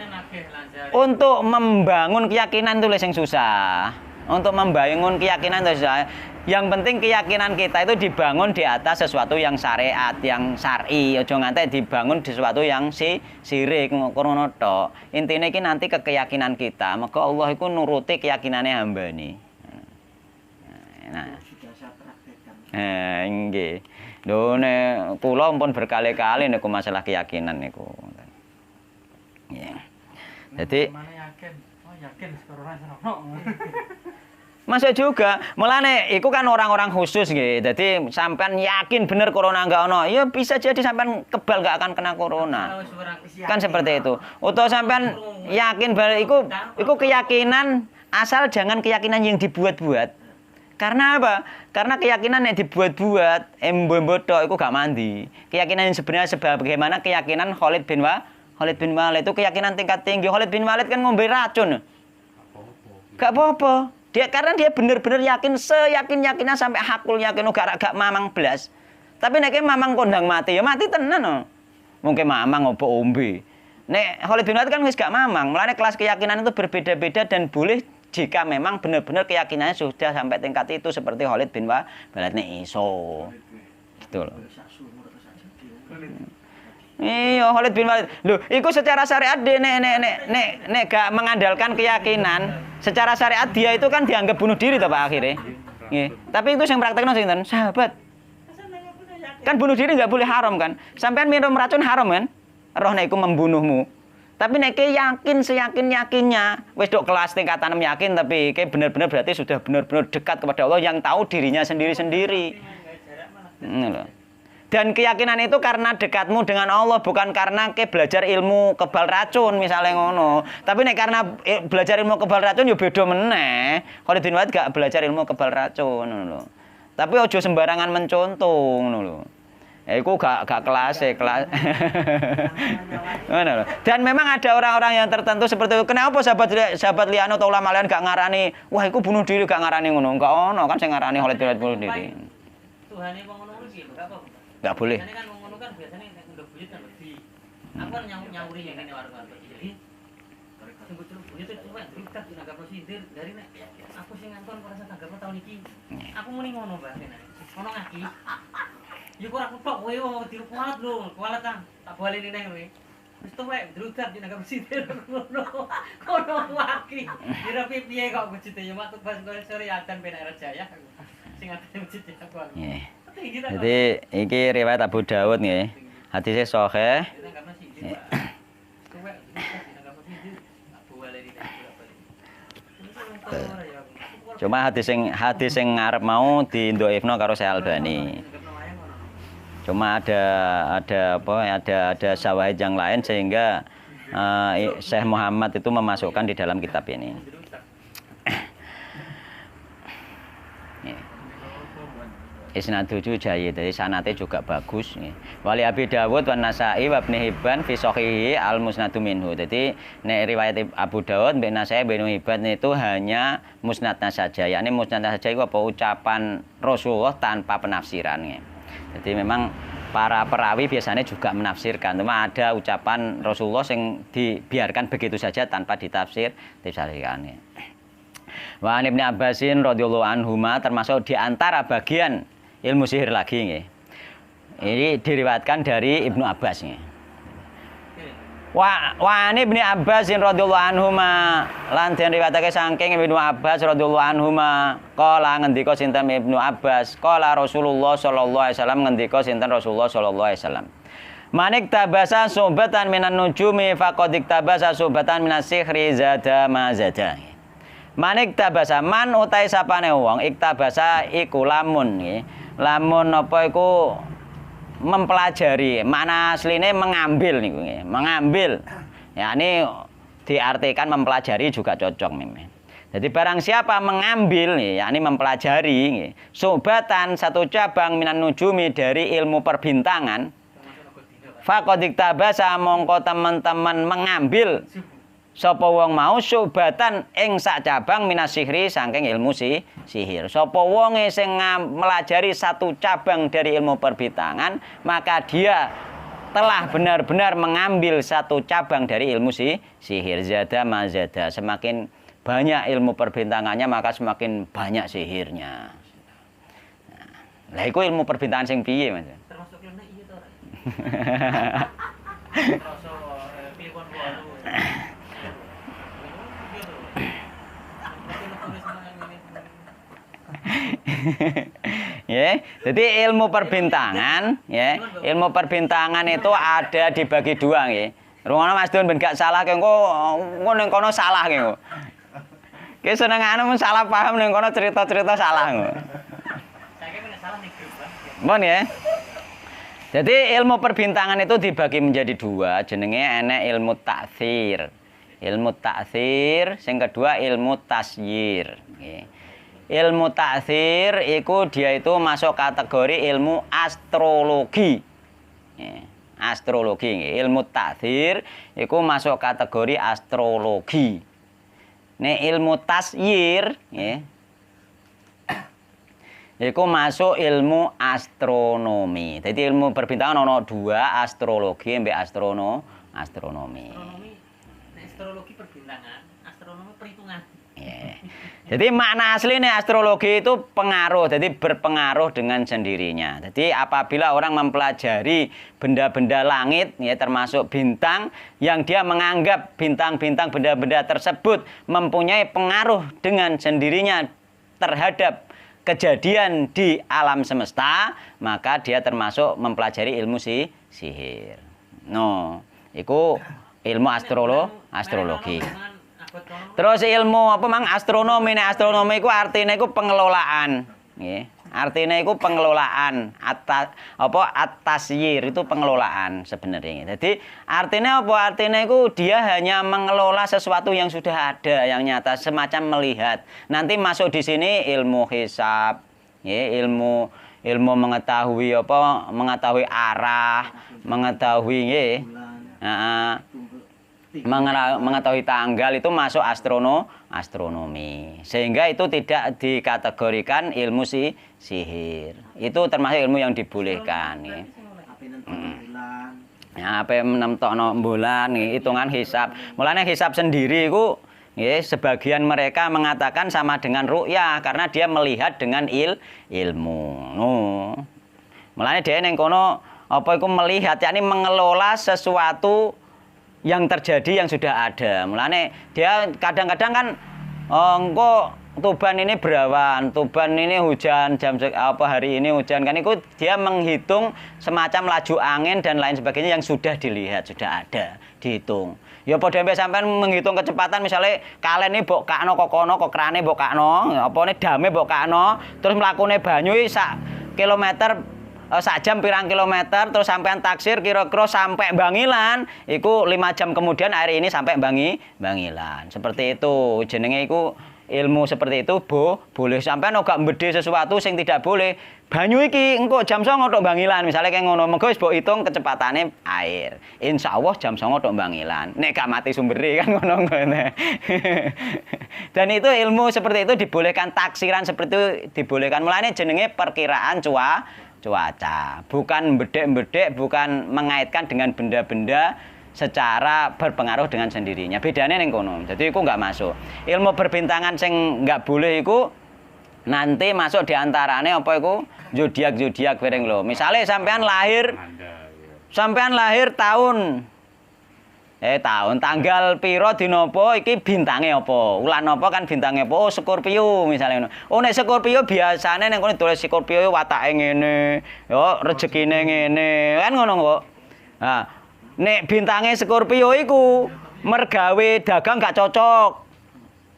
untuk membangun keyakinan itu sing susah. Untuk membangun keyakinan itu susah. Yang penting keyakinan kita itu dibangun di atas sesuatu yang syariat, yang syar'i. Aja nganti dibangun di sesuatu yang syirik ngono tok. Intine iki nanti ke keyakinan kita. Maka Allah iku nuruti keyakinane hambane. Nah. Sudah saya praktekkan. Nggih. Lho nek kula pun berkali-kali niku masalah keyakinan niku. Ya. Jadi mana yakin? Oh yakin corona ono. masuk juga, mulane iku kan orang-orang khusus nggih. Jadi sampean yakin bener corona enggak ono, ya bisa jadi sampean kebal enggak akan kena corona. Kan seperti itu. Utawa sampean yakin iku keyakinan, asal jangan keyakinan yang dibuat-buat. Karena apa? Karena keyakinan yang dibuat-buat, embo-embo tok iku gak mandi. Keyakinan yang sebenarnya sebagaimana keyakinan Khalid bin Walid itu keyakinan tingkat tinggi. Khalid bin Walid kan ngombe racun. Gak apa-apa. Karena dia benar-benar yakin, seyakin-yakinnya sampai hakul yakin gak mamang blas. Tapi nek mamang kondang mati, ya mati tenan no. Mungkin mamang opo ombe. Nek Khalid bin Walid kan wis gak mamang. Mulane kelas keyakinan itu berbeda-beda dan boleh jika memang benar-benar keyakinannya sudah sampai tingkat itu seperti Khalid bin Walid nek iso. Gitu loh. Iya, Khalid bin Walid. Loh, iku secara syariat nek gak mengandalkan keyakinan, secara syariat dia itu kan dianggap bunuh diri toh Pak akhirnya. Nggih. Tapi itu yang praktekno sinten? Sahabat. Kan bunuh diri enggak boleh haram kan? Sampean minum racun haram kan? Roh nek iku membunuhmu. Tapi nek yakin seyakin-yakinnya, wis dok kelas tingkatan 6 yakin tapi kayak benar-benar berarti sudah benar-benar dekat kepada Allah yang tahu dirinya sendiri-sendiri. Loh. Dan keyakinan itu karena dekatmu dengan Allah, bukan karena ke belajar ilmu kebal racun misalnya ngono. Tapi nek karena belajar ilmu kebal racun ya beda meneh. Khalid bin Walid gak belajar ilmu kebal racun ngono lho. Tapi ojo sembarangan mencontoh ngono lho. Iku gak kelas. Ngono lho. Dan memang ada orang-orang yang tertentu seperti itu. Kenapa sahabat liyane atau ulama lain gak ngarani, wah iku bunuh diri gak ngarani ngono. Enggak ono kan sing ngarani Khalid bin Walid bunuh diri. Tuhane wong ngono iki lho, gak apa. Enggak boleh. Biasanya kan ngono kan biasanya nek udah buyut kan lebih. Aku kan nyawuri yang ini warga-warga. Jadi sing bocor buyut itu kan dekat di Naga Prosindir dari nek aku sing nganton merasa tanggap tahun iki. Aku muni ngono Mbak Rena. Ono ngaki. Ya kok aku tok kowe wong diru kualat lho, kualat kan. Tak baleni neng kowe. Wis tuh wae dekat di Naga Prosindir ngono. Kono ngaki. Dira piye kok bujute ya mak tugas sore adzan ben Rajaya. Sing adzan masjid aku. Nggih. Jadi iki riwayat Abu Dawud nggih. Hadisnya sahih. Cuma hadis sing ngarep mau dindhoifno karo Syekh Albani. Cuma ada syawahid yang lain sehingga Syekh Muhammad itu memasukkan di dalam kitab ini. Isnaduhu jayyid, jadi sanate juga bagus. Wali Abi Dawud wan Nasa'i wa Ibnu Hibban fi shahihi al musnadu minhu. Jadi nek riwayat Abu Dawud bin Nasa'i bin Hibban itu hanya musnadnya saja. Yakni musnadnya saja itu apa ucapan Rasulullah tanpa penafsiran. Jadi memang para perawi biasanya juga menafsirkan. Cuma ada ucapan Rasulullah yang dibiarkan begitu saja tanpa ditafsirkan. Wa Ibnu Abbasin radhiyallahu anhuma termasuk di antara bagian ilmu sihir lagi nggih. Ini diriwayatkan dari Ibnu Abbas nggih. Wa Ibnu Abbas radhiyallahu anhuma lan den riwayatake saking Ibnu Abbas radhiyallahu anhuma qala ngendika sinten Ibnu Abbas qala Rasulullah sallallahu alaihi wasallam ngendika sinten Rasulullah sallallahu alaihi wasallam Manik tabasa subatan minan nujumi faqad tabasa subatan minas sihri zada ma zada. Manik tabasa man utai sapane wong iktabasa iku lamun nggih. Lamun apa iku mempelajari, makna asline mengambil niku nggih. Mengambil. Ya ini diartikan mempelajari juga cocok memang. Jadi barang siapa mengambil nih, yakni mempelajari nggih. Subatan satu cabang minan nujumi dari ilmu perbintangan. Faqad iktabasa mongko teman-teman mengambil sapa wong mau subatan ing sak cabang minas sihri saking ilmu sihir. Sapa wonge sing melajari satu cabang dari ilmu perbintangan, maka dia telah benar-benar mengambil satu cabang dari ilmu sihir. Zada mazada, semakin banyak ilmu perbintangannya maka semakin banyak sihirnya. Lah iku ilmu perbintangan sing piye, Mas? Termasuk lene iya to ora? Termasuk pilpon Ya, jadi ilmu perbintangan, ya, ilmu perbintangan itu ada dibagi dua, nggih. Rungono Mas Dun ben gak salah kengko ning kono salah kengko. Ki senengane mun salah paham ning kono cerita-cerita salah kengko. Saiki nek salah ning grup, Bang. Mon ya. Jadi ilmu perbintangan itu dibagi menjadi dua, jenenge enek ilmu ta'tsir. Ilmu ta'tsir, sing kedua ilmu tasyir, nggih. Ilmu ta'tsir iku dia itu masuk kategori ilmu astrologi. Astrologi, ilmu ta'tsir iku masuk kategori astrologi. Nek ilmu tasyir iku masuk ilmu astronomi. Jadi ilmu perbintangan ono dua, astrologi mbek astronomi. Astronomi, nek astrologi perbintangan, astronomi perhitungan. Jadi makna aslinya astrologi itu pengaruh, jadi berpengaruh dengan sendirinya. Jadi apabila orang mempelajari benda-benda langit, ya termasuk bintang, yang dia menganggap bintang-bintang benda-benda tersebut mempunyai pengaruh dengan sendirinya terhadap kejadian di alam semesta, maka dia termasuk mempelajari ilmu sihir. No, itu ilmu astrologi. Terus ilmu apa mang astronomi, nek astronomi iku artine iku pengelolaan, nggih. Artine iku pengelolaan, at-tasyir itu pengelolaan sebenarnya. Jadi artinya apa? Artinya iku dia hanya mengelola sesuatu yang sudah ada, yang nyata, semacam melihat. Nanti masuk di sini ilmu hisab, nggih, ilmu mengetahui apa? Mengetahui arah, mengetahui nggih. Mengetahui tanggal itu masuk astronomi, sehingga itu tidak dikategorikan ilmu sihir. Itu termasuk ilmu yang dibolehkan. Apa nemtokno bulan, hitungan hisab. Mulanya hisab sendiri itu, sebagian mereka mengatakan sama dengan ru'yah karena dia melihat dengan ilmu. Mulanya dia neng kono apa itu melihat, yakni mengelola sesuatu yang terjadi yang sudah ada. Mulane dia kadang-kadang kan engko Tuban ini berawan, Tuban ini hujan, hari ini hujan kan, itu dia menghitung semacam laju angin dan lain sebagainya yang sudah dilihat, sudah ada, dihitung. Ya padha mbek sampean menghitung kecepatan misalnya kalen iki mbok kakno kok kono kok krane mbok kakno, apane dame mbok kakno, terus mlakune banyu iki sak kilometer sak jam pirang kilometer terus sampean taksir kira-kira sampai Bangilan iku 5 jam kemudian air ini sampai Bangilan. Seperti itu jenenge iku ilmu seperti itu boleh sampean gak mbedhe sesuatu sing tidak boleh. Banyu iki engko jam 09.00 tok Bangilan, misalnya kayak ngono, mengko wis mbok hitung kecepatane air. Insyaallah jam 09.00 tok Bangilan. Nek gak mati sumbere kan ngono ngene. Dan itu ilmu seperti itu dibolehkan, taksiran seperti itu dibolehkan. Mulane jenenge perkiraan cuaca. Bukan bedek-bedek, bukan mengaitkan dengan benda-benda secara berpengaruh dengan sendirinya. Bedanya ning kono. Jadi iku nggak masuk. Ilmu perbintangan sing nggak boleh iku nanti masuk diantarane apa iku zodiak bareng lho. Misale sampean lahir tahun tanggal piro dina apa iki bintange apa? Wulan apa kan bintange apa? Oh, Scorpio misalnya ngono. Oh nek Scorpio biasane ning kono tulis Scorpio watake ngene, yo rezekine ngene. Kan ngono kok. Nah, nek bintange Scorpio iku mergawe dagang gak cocok.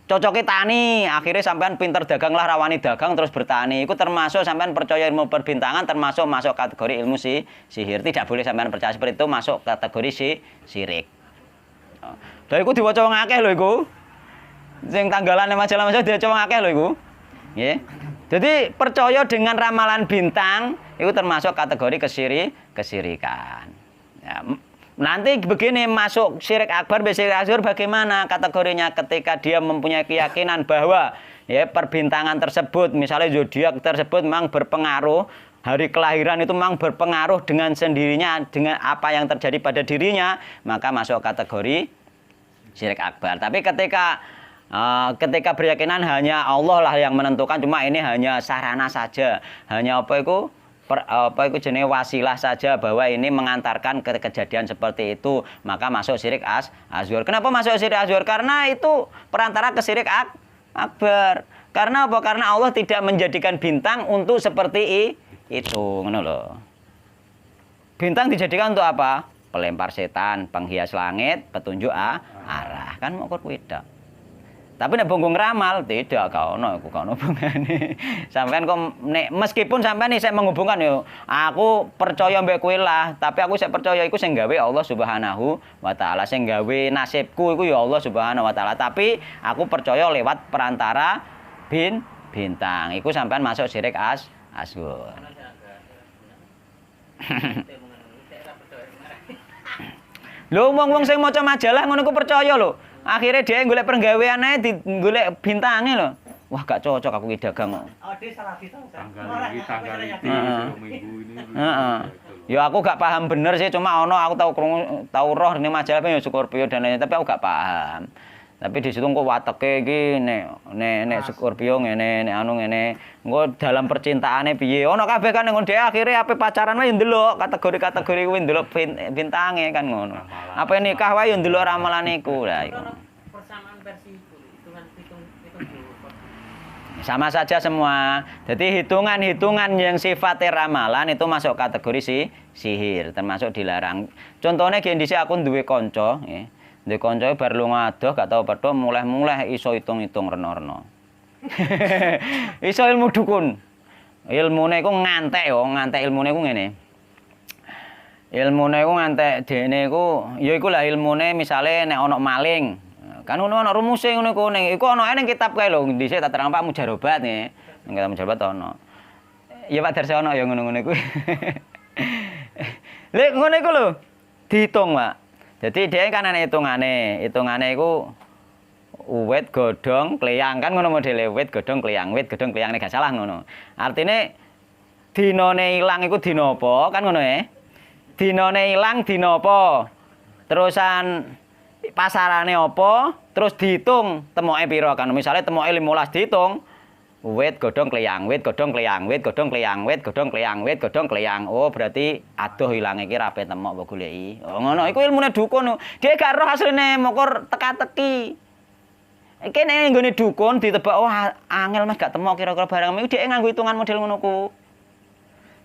Cocoke tani, akhirnya sampean pinter dagang lah, rawani dagang terus bertani. Itu termasuk sampean percaya ilmu perbintangan, termasuk masuk kategori ilmu sihir. Tidak boleh sampean percaya seperti itu, masuk kategori syirik. Lha iku diwaca wong akeh lho iku. Sing tanggalane majalah-majalah diwaca wong akeh lho iku. Nggih. Jadi percaya dengan ramalan bintang itu termasuk kategori kesyirikan. Ya, nanti begini masuk syirik akbar, syirik asghar bagaimana kategorinya ketika dia mempunyai keyakinan bahwa ya perbintangan tersebut misalnya zodiak tersebut memang berpengaruh, hari kelahiran itu memang berpengaruh dengan sendirinya dengan apa yang terjadi pada dirinya, maka masuk kategori syirik akbar. Tapi ketika berkeyakinan hanya Allah lah yang menentukan, cuma ini hanya sarana saja, hanya apa itu jenis wasilah saja bahwa ini mengantarkan ke kejadian seperti itu, maka masuk syirik asghar. Kenapa masuk syirik asghar? Karena itu perantara ke syirik akbar. Karena apa? Karena Allah tidak menjadikan bintang untuk seperti itu, ngono lho. Bintang dijadikan untuk apa? Pelempar setan, penghias langit, petunjuk arah. Kan mau kuwi tok. Tapi nek bonggo ngeramal tidak ono iku kan hubungane. Sampeyan kok nek meskipun sampeyan isih menghubungkan yo, aku percaya mbek kowe lah, tapi aku sik percaya iku sing gawe Allah Subhanahu wa taala, sing gawe nasibku iku ya Allah Subhanahu wa taala, tapi aku percaya lewat perantara bintang. Iku sampeyan masuk syirik asghar. Lho wong-wong sing maca majalah ngono ku percaya lho. Akhirnya dia golek pergawean ae golek bintange lho. Wah gak cocok aku ki dagang kok. Oh, dia salah kita. Tanggal ini minggu ini. Heeh. Ya aku gak paham bener sih, cuma ono aku tahu roh ning majalah ya Scorpio dan lain-lain, tapi aku gak paham. Tapi di situ kok wateke iki nek Scorpio ngene, nek anu ngene. Engko dalam percintaane piye? Ono kabeh kan ngono dhewe akhire ape pacaran wae yo ndelok kategori-kategori kuwi ndelok bintange kan ngono. Apa nikah wae yo ndelok ramalane iku. Lah iku. Persamaan versi hitungan sama saja semua. Jadi hitungan-hitungan yang sifatnya ramalan itu masuk kategori sihir, termasuk dilarang. Contohnya gini dhisik aku duwe kanca, nggih. Duwe kanca bar lunga adoh gak tau padha muleh-muleh iso hitung-hitung rena-rena. Iso ilmu dukun. Ilmune iku ngantek yo, ngantek ilmune iku ngene. Ilmune iku ngantek dene iku ya iku lah ilmune misale nek ana maling. Kan ngono ana rumuse ngono iku ning iku ana ning kitab kae lho dhisik tak terang Pak Mujarobat nggih. Ning kitab Mujarobat ana. Ya Pak Darsa ana ya ngono-ngono iku. Lek ngono iku lho diitung, Pak. Jadi dia kan ana hitungane iku uwit godhong kleyang kan ngono modele wit godhong kleyang nek gak salah ngono. Artine dinane ilang iku dina apa kan ngono ya. Dinane ilang dina apa? Terusan pasarane apa? Terus dihitung temoke pira kan. Misale temoke 15 dihitung wit godhong kleyang, wit godhong kleyang, wit godhong kleyang, wit godhong kleyang, wit godhong kleyang. Oh, berarti adoh ilange iki rape temok mbok goleki. Oh, ngono. Iku ilmune dukun. Dia gak roh asline mokor teka-teki. Iki nek nggone dukun ditebak wah angel mas gak temok kira-kira barang iku dhek nganggo hitungan model ngono ku.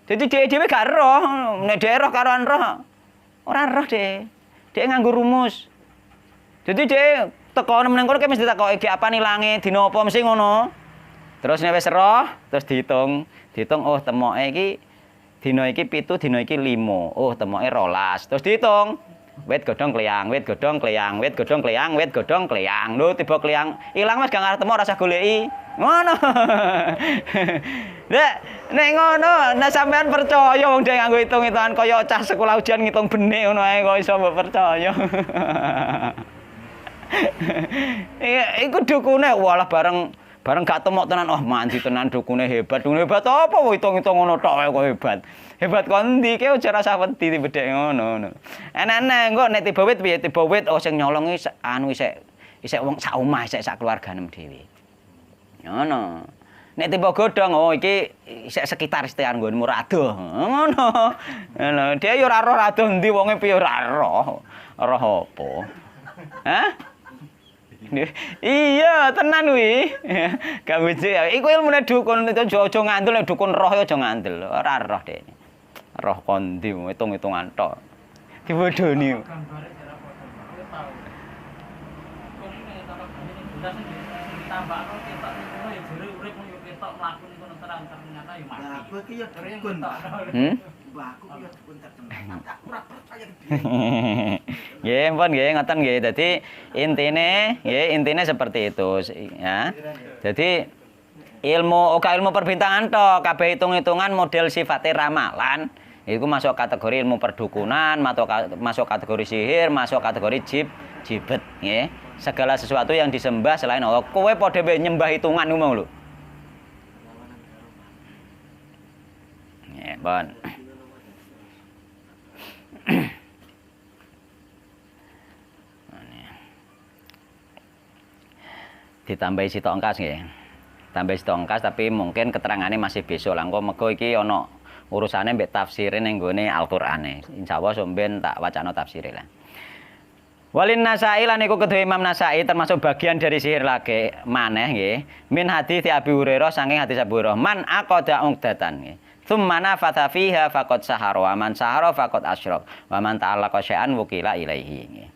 Dadi dhewe gak roh, nek dhek roh karoan roh. Ora roh dhek. Dhek nganggo rumus. Dadi dhek teko nang kono mesti ditakoki iki apa nilange dina apa mesti ngono. Terus nek wis roh, terus dihitung oh temoke iki dina iki 7, dina iki 5. Oh temoke 12. Terus dihitung. Wit godhong kleyang, wit godhong kleyang, wit godhong kleyang, wit godhong kleyang. Lho tiba kleyang ilang Mas gak ngarep temu ora usah goleki. Ngono. Nek ngono, nek sampean percaya wong dhek nganggo hitung-hitungan kaya cah sekolah ujian ngitung benik ngono ae kok iso mbok percaya. Iku dukune walah bareng gak temok tenan mandi tenan dukune hebat. Dukune hebat apa hitung-hitung ngono tok kok hebat. Hebat kon ndi ki aja rasa wedi bedhek ngono. Enak-enak engko nek tiba wit piye tiba wit sing nyolong iki anu isek wong sak omah isek sak keluarganem dhewe. Ngono. Nek tiba godhong iki isek sekitar istean nggonmu rado. Ngono. Ngono. Dia yo ora roh rado endi wonge piye ora roh. Roh apa? Hah? Iya, tenan kuwi. Gak becik. Iku ilmune dukun aja ngandel nek dukun roh aja ngandel. Ora roh dene. Roh kondi hitung-hitungan tok. Dibodoni. Gambare jarak foto. Tahu. Kon iki tak gambare jelas tambakno ketok niku ya jere urip yo ketok mlaku niku terang ternyata yo mati. Lah kowe iki ya dukun. Mbah aku ki ya dukun terkenal. Tak ora percaya dia. Nggih, ampun nggih ngoten nggih. Dadi intine seperti itu ya. Jadi ilmu perbintangan tok, kabeh hitung-hitungan model sifatnya ramalan. Itu masuk kategori ilmu perdukunan, masuk kategori sihir, masuk kategori jibet, nggih. Segala sesuatu yang disembah selain Allah. Kowe padha nyembah hitungan ku mau lho. Nggih, Bon. Ditambahi sitok engkas nggih. Tambah sitok engkas tapi mungkin keterangannya masih besok lah. Engko mego iki ana urusane mbek tafsire ning gone Al-Qur'ane. Insyaallah somben tak wacana tafsire lah. Walin Nasai lan iku kedue Imam Nasai termasuk bagian dari sihir lagi maneh nggih. Min hadits Abi Hurairah saking hadis Abu Hurairah man aqada uqdatan nggih. Tsumma nafatha fiha faqad sahara wa man sahara faqad asyrak wa man ta'allaqa syai'an wukila ilaihi nggih.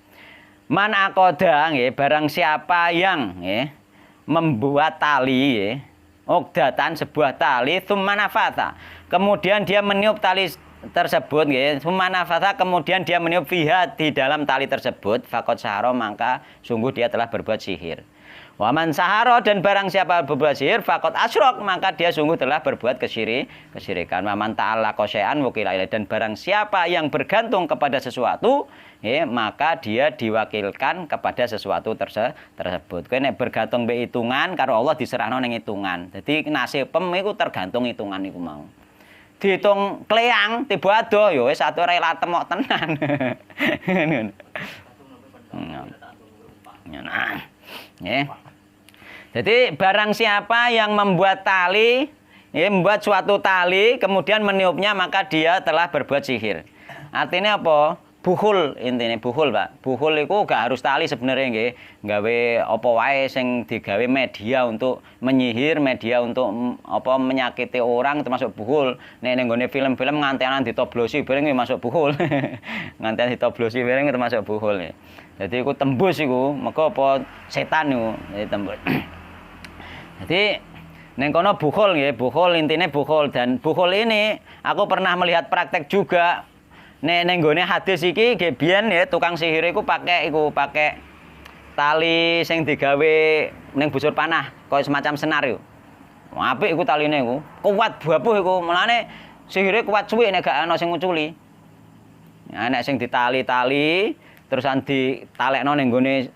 Man aqada nggih barang siapa yang nggih membuat tali nggih. Uqdatan sebuah tali tsumma nafatha. Kemudian dia meniup tali tersebut nggih, tsumma nafatha kemudian dia meniup fiha di dalam tali tersebut faqad sahara maka sungguh dia telah berbuat sihir. Wa man sahara dan barang siapa berbuat sihir faqad asyrak maka dia sungguh telah berbuat kesyirikan. Wa man ta'allaqa syai'an wukila ilaihi dan barang siapa yang bergantung kepada sesuatu ya, maka dia diwakilkan kepada sesuatu tersebut. Kowe nek bergantung mbek hitungan karo Allah diserahno ning hitungan. Dadi nasibem iku tergantung hitungan iku mau. Dihitung kleyang tiba ado ya wis atuh ora temok tenan. Nah. Nggih. Jadi barang siapa yang membuat tali, ya, membuat suatu tali kemudian meniupnya maka dia telah berbuat sihir. Artinya apa? Buhul intine buhul, Pak. Buhul iku gak harus tali sebenarnya nggih. Gawe apa wae sing digawe media untuk menyihir, media untuk apa menyakiti orang termasuk buhul. Nek ning gone film-film ngantenan ditoblosi bareng masuk buhul. Ngantenan ditoblosi bareng termasuk buhul ya. Jadi iku tembus iku, mergo apa setan iku tembus. Jadi ning kono buhul nggih, buhul intine buhul dan buhul ini aku pernah melihat praktek juga. Nek nggone hadis iki nggih biyen ya tukang sihir iku pakai tali sing digawe ning busur panah kaya semacam senar yo. Apik iku taline iku. Kuat babuh iku. Mulane sihire kuat suwe nek gak ana sing nguculi. Nah, nek sing ditali-tali terusan ditalekno ning nggone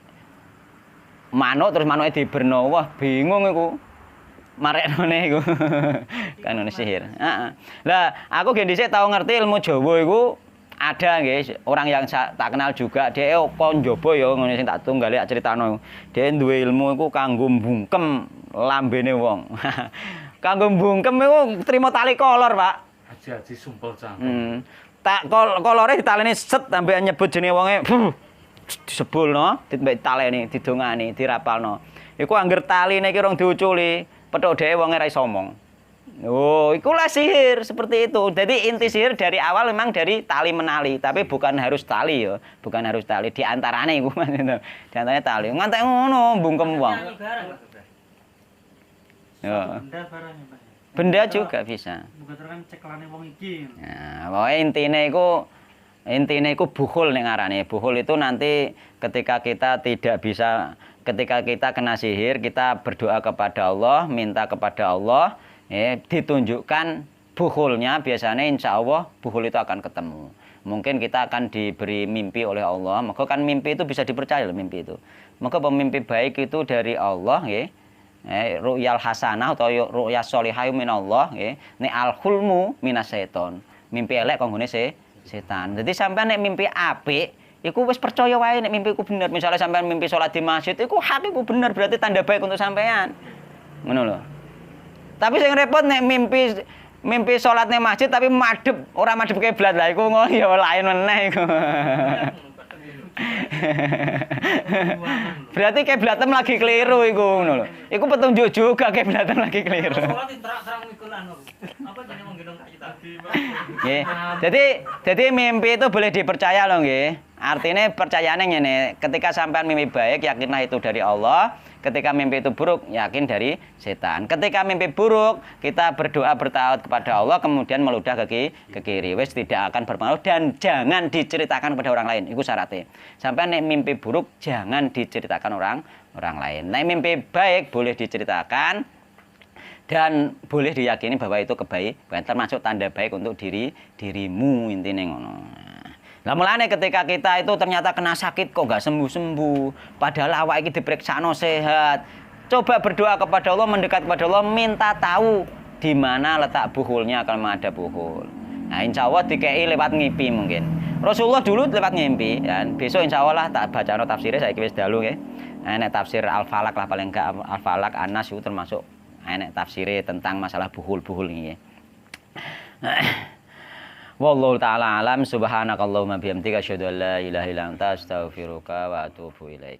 manuk terus manuke diberno. Wah, bingung iku. Mareknone iku. Kanune sihir. Heeh. Lah, aku gen dhisik tau ngerti ilmu Jawa iku ada nggih orang yang tak kenal juga dia kon njaba ya ngene sing tak tunggale critano. Dia duwe ilmu iku kanggo mbungkem lambene wong. Kanggo mbungkem iku trimo tali kolor, Pak. Haji sumpel cangkem. Tak kolore ditaleni set sampe nyebut jenenge wonge disebulno, ditaleni, didongani, dirapalno. Iku angger taline iki rong diuculi, pethuk dhewe wonge ra iso omong. Oh, ikulah sihir seperti itu. Jadi inti sihir dari awal memang dari tali menali, tapi bukan harus tali ya, bukan harus tali. Di antaranya iku Mas itu. Di antaranya tali. Ngantek ngono bungkem wong. Nyanyi bareng, Mas. Ya. Benda barangnya, Pak. Benda juga bisa. Bukan kan ceklane wong iki. Nah, pokoknya intinya iku buhul ning ngarane. Buhul itu nanti ketika kita tidak bisa, ketika kita kena sihir, kita berdoa kepada Allah, minta kepada Allah, ditunjukkan buhulnya, biasanya insya Allah buhul itu akan ketemu. Mungkin kita akan diberi mimpi oleh Allah. Maka kan mimpi itu bisa dipercaya loh, mimpi itu. Maka pemimpi baik itu dari Allah, ya. Ru'yal hasanah atau ru'yal sholihah minallah, ya. Nek al-hulmu minas seton. Mimpi elek kanggone setan. Jadi sampean nek mimpi apik, iku wis percaya wae nek mimpi iku bener. Misalnya sampean mimpi salat di masjid, iku hak iku bener, berarti tanda baik untuk sampean. Ngono lho. Tapi sing repot nek mimpi salat ning masjid tapi madhep, ora madhep kiblat lah iku ngono ya lain meneh iku. Berarti kiblatem lagi keliru iku ngono lho. Iku petunjuk juga kiblatem lagi keliru. Sholat terang-terang mikul anu. Apa jenenge menggendong kayu tadi? Nggih. Jadi mimpi itu boleh dipercaya loh nggih. Artinya percayaannya ngene, ketika sampean mimpi baik yakinlah itu dari Allah, ketika mimpi itu buruk yakin dari setan. Ketika mimpi buruk kita berdoa bertaat kepada Allah kemudian meludah ke kiri, wis tidak akan berpengaruh dan jangan diceritakan kepada orang lain. Itu syaratnya. Sampean nek mimpi buruk jangan diceritakan orang lain. Nek mimpi baik boleh diceritakan dan boleh diyakini bahwa itu kebaikan, termasuk tanda baik untuk dirimu intinya ngono. Lah mulane ketika kita itu ternyata kena sakit kok nggak sembuh-sembuh, padahal awak iki diperiksano sehat. Coba berdoa kepada Allah, mendekat kepada Allah, minta tahu di mana letak buhulnya kalau ada buhul. Nah, insya Allah dikei lewat ngipi mungkin. Rasulullah dulu lewat ngimpi, dan besok insya Allah lah tak baca tafsirnya saya wis dalu ya. Nek tafsir Al-Falaq lah paling enggak Al-Falaq Anas itu termasuk nek tafsirnya tentang masalah buhul-buhul ini ya. Wallahu ta'ala alam, subhanakallahumma bihamdika asyhadu an la ilaha illa anta astaghfiruka wa atubu ilaik.